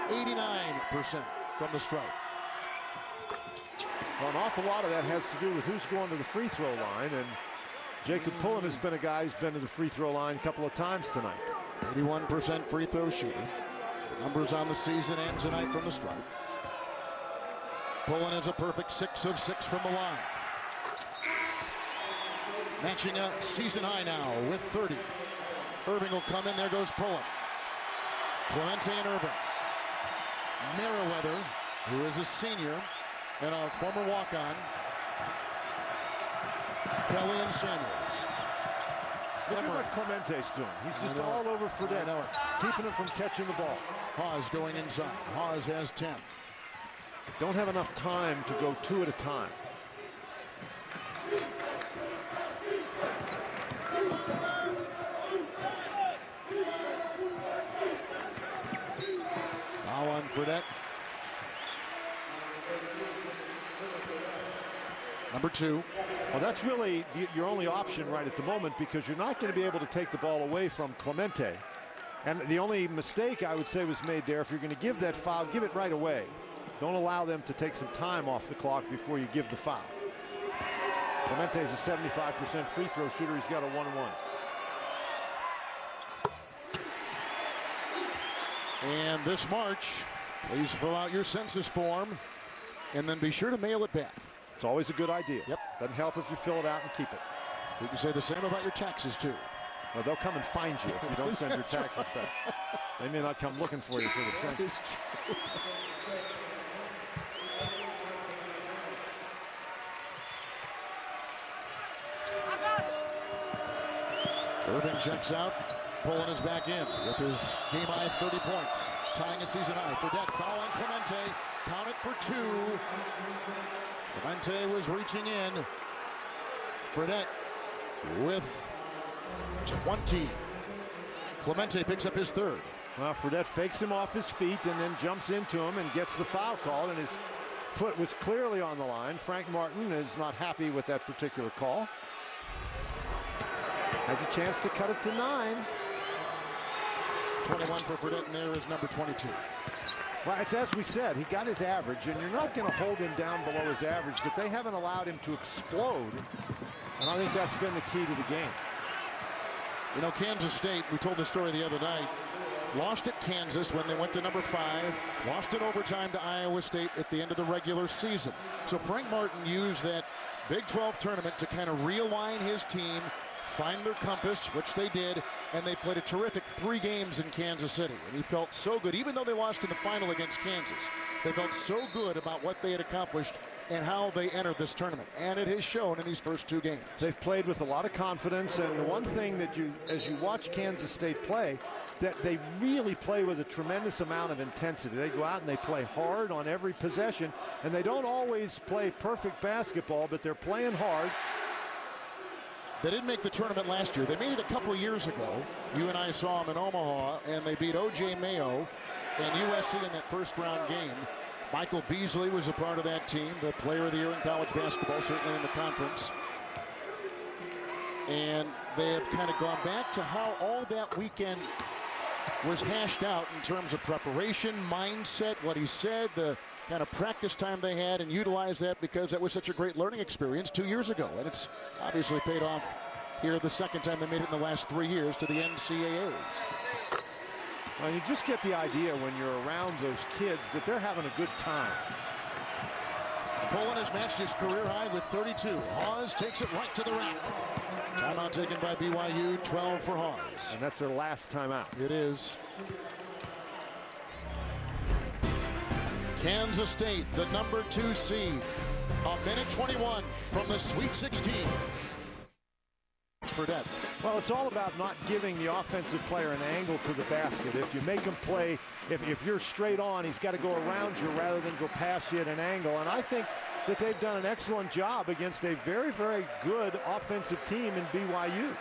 89% from the stripe. Well, an awful lot of that has to do with who's going to the free throw line, and Jacob Pullen has been a guy who's been to the free throw line a couple of times tonight. 81% free throw shooter. The numbers on the season and tonight from the stripe. Pullen is a perfect 6 of 6 from the line. Matching a season high now with 30. Irving will come in. There goes Pullen. Clemente and Irving. Merriweather, who is a senior and a former walk-on, Kelly and Samuels. Look at what Clemente's doing. He's just all over Fredette, keeping him from catching the ball. Haws going inside. Haws has 10. Don't have enough time to go 2 at a time. Foul on Fredette. Number 2. Well, that's really your only option right at the moment, because you're not going to be able to take the ball away from Clemente. And the only mistake I would say was made there, if you're going to give that foul, give it right away. Don't allow them to take some time off the clock before you give the foul. Clemente's a 75% free throw shooter. He's got a 1-1. And this March, please fill out your census form and then be sure to mail it back. It's always a good idea. Yep. Doesn't help if you fill it out and keep it. You can say the same about your taxes, too. Well, they'll come and find you if you don't send your taxes back. They may not come looking for you for the census. Irving checks out. Pulling us back in with his game high 30 points. Tying a season high. Fredette foul on Clemente. Count it for 2. Clemente was reaching in. Fredette with 20. Clemente picks up his 3rd. Well, Fredette fakes him off his feet and then jumps into him and gets the foul called, and his foot was clearly on the line. Frank Martin is not happy with that particular call. Has a chance to cut it to 9. 21 for Fredette, and there is number 22. Well, it's as we said, he got his average, and you're not going to hold him down below his average, but they haven't allowed him to explode, and I think that's been the key to the game. You know, Kansas State, we told the story the other night, lost at Kansas when they went to number 5, lost in overtime to Iowa State at the end of the regular season. So Frank Martin used that Big 12 tournament to kind of realign his team, find their compass, which they did, and they played a terrific 3 games in Kansas City. And he felt so good, even though they lost in the final against Kansas. They felt so good about what they had accomplished and how they entered this tournament. And it has shown in these first 2 games. They've played with a lot of confidence, and the one thing that as you watch Kansas State play, that they really play with a tremendous amount of intensity. They go out and they play hard on every possession, and they don't always play perfect basketball, but they're playing hard. They didn't make the tournament last year. They made it a couple of years ago. You and I saw them in Omaha, and they beat O.J. Mayo and USC in that first-round game. Michael Beasley was a part of that team, the player of the year in college basketball, certainly in the conference. And they have kind of gone back to how all that weekend was hashed out in terms of preparation, mindset, what he said, the kind of practice time they had, and utilized that because that was such a great learning experience 2 years ago. And it's obviously paid off here the second time they made it in the last 3 years to the NCAAs. Well, you just get the idea when you're around those kids that they're having a good time. Poland has matched his career high with 32. Haws takes it right to the rack. Timeout taken by BYU, 12 for Haws. And that's their last timeout. It is. Kansas State, the number 2 seed. A minute 21 from the Sweet 16. Fredette. Well, it's all about not giving the offensive player an angle to the basket. If you make him play, if you're straight on, he's got to go around you rather than go past you at an angle. And I think that they've done an excellent job against a very, very good offensive team in BYU.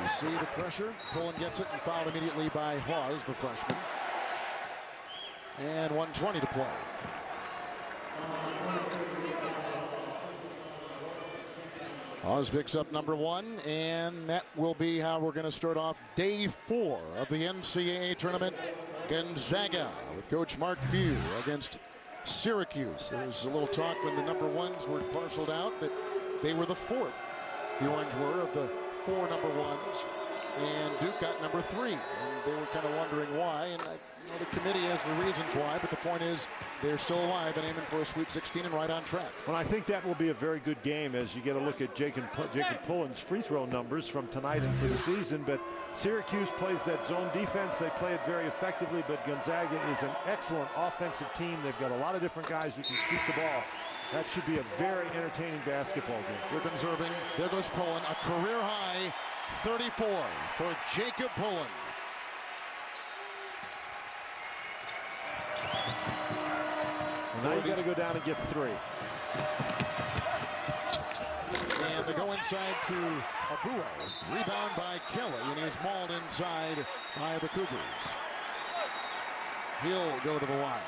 You see the pressure. Poland gets it and fouled immediately by Haws, the freshman. And 1:20 to play. Haws picks up number 1, and that will be how we're going to start off day 4 of the NCAA tournament. Gonzaga with Coach Mark Few against Syracuse. There's a little talk when the number 1s were parceled out that they were the 4th. The Orange were of the 4 number 1s. and Duke got number 3. And they were kind of wondering why, and the committee has the reasons why, but the point is they're still alive and aiming for a Sweet 16 and right on track. Well, I think that will be a very good game as you get a look at Jacob Pullen's free throw numbers from tonight and for the season. But Syracuse plays that zone defense. They play it very effectively, but Gonzaga is an excellent offensive team. They've got a lot of different guys who can shoot the ball. That should be a very entertaining basketball game. They're conserving. There goes Pullen, a career-high 34 for Jacob Pullen. Now you got to go down and get 3. And they go inside to Abuo. Rebound by Kelly, and he's mauled inside by the Cougars. He'll go to the line.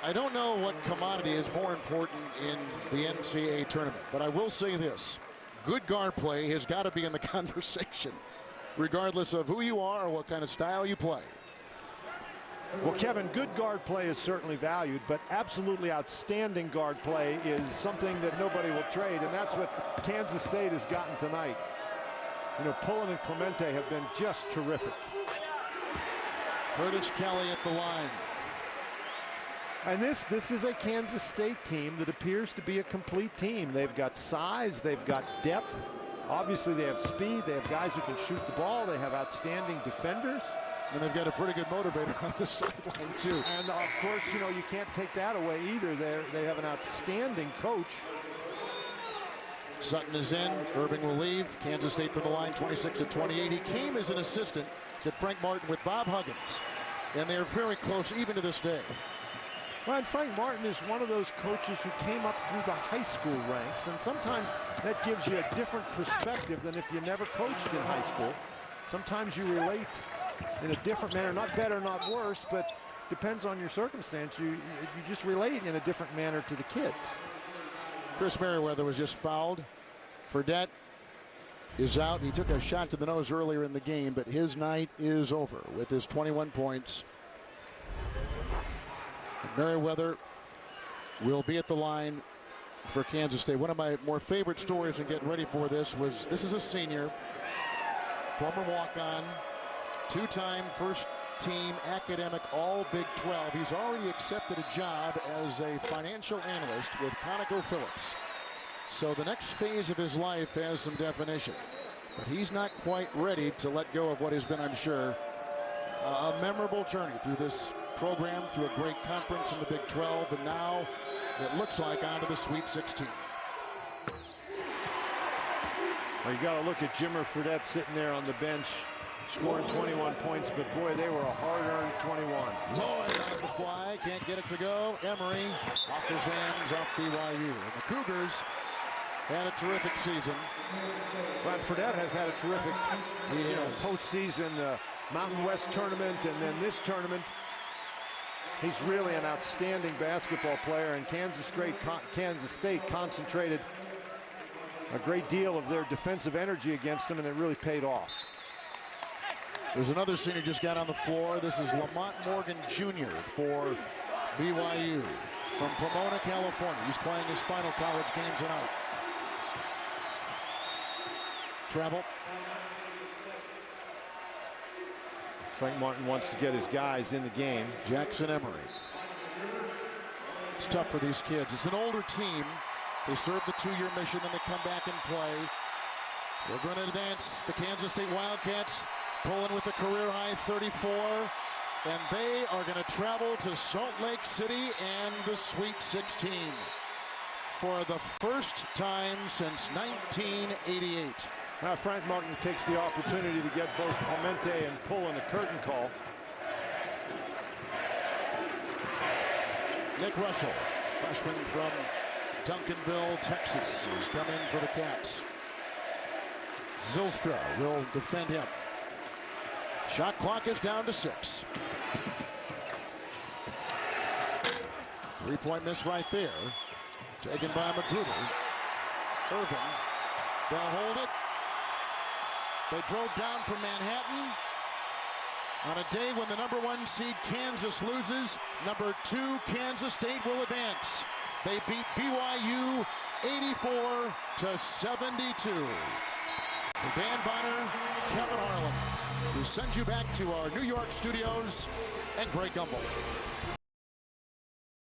I don't know what commodity is more important in the NCAA tournament, but I will say this. Good guard play has got to be in the conversation, regardless of who you are or what kind of style you play. Well, Kevin, good guard play is certainly valued, but absolutely outstanding guard play is something that nobody will trade, and that's what Kansas State has gotten tonight. You know, Pullen and Clemente have been just terrific. Curtis Kelly at the line. And this is a Kansas State team that appears to be a complete team. They've got size, they've got depth. Obviously, they have speed. They have guys who can shoot the ball. They have outstanding defenders. And they've got a pretty good motivator on the sideline, too. And, of course, you know, you can't take that away either. They have an outstanding coach. Sutton is in. Irving will leave. Kansas State from the line, 26-28. He came as an assistant to Frank Martin with Bob Huggins. And they're very close even to this day. Well, and Frank Martin is one of those coaches who came up through the high school ranks. And sometimes that gives you a different perspective than if you never coached in high school. Sometimes you relate in a different manner, not better, not worse, but depends on your circumstance. You just relate in a different manner to the kids. Chris Merriweather was just fouled. Fredette is out. He took a shot to the nose earlier in the game, but his night is over with his 21 points. Merriweather will be at the line for Kansas State. One of my more favorite stories in getting ready for this is a senior, former walk-on, 2-time first-team academic all Big 12. He's already accepted a job as a financial analyst with ConocoPhillips. So the next phase of his life has some definition. But he's not quite ready to let go of what has been, I'm sure, a memorable journey through this program, through a great conference in the Big 12, and now it looks like on to the Sweet 16. Well, you got to look at Jimmer Fredette sitting there on the bench, scoring 21 points, but boy, they were a hard-earned 21. Lloyd on the fly, can't get it to go. Emery off his hands, off BYU. And the Cougars had a terrific season. Ron Fredette has had a terrific postseason, Mountain West tournament, and then this tournament. He's really an outstanding basketball player, and Kansas State concentrated a great deal of their defensive energy against him, and it really paid off. There's another senior just got on the floor. This is Lamont Morgan Jr. for BYU from Pomona, California. He's playing his final college game tonight. Travel. Frank Martin wants to get his guys in the game. Jackson Emery. It's tough for these kids. It's an older team. They serve the 2-year mission, then they come back and play. We're going to advance. The Kansas State Wildcats pulling with a career-high 34. And they are going to travel to Salt Lake City and the Sweet 16 for the first time since 1988. Now Frank Martin takes the opportunity to get both Clemente and Pullen a curtain call. Nick Russell, freshman from Duncanville, Texas, is coming for the Cats. Zylstra will defend him. Shot clock is down to 6. 3-point miss right there. Taken by Magruder. Irving. They'll hold it. They drove down from Manhattan on a day when the #1 seed Kansas loses. #2 Kansas State will advance. They beat BYU 84-72. For Dan Bonner, Kevin Harlan. We send you back to our New York studios and Greg Gumbel.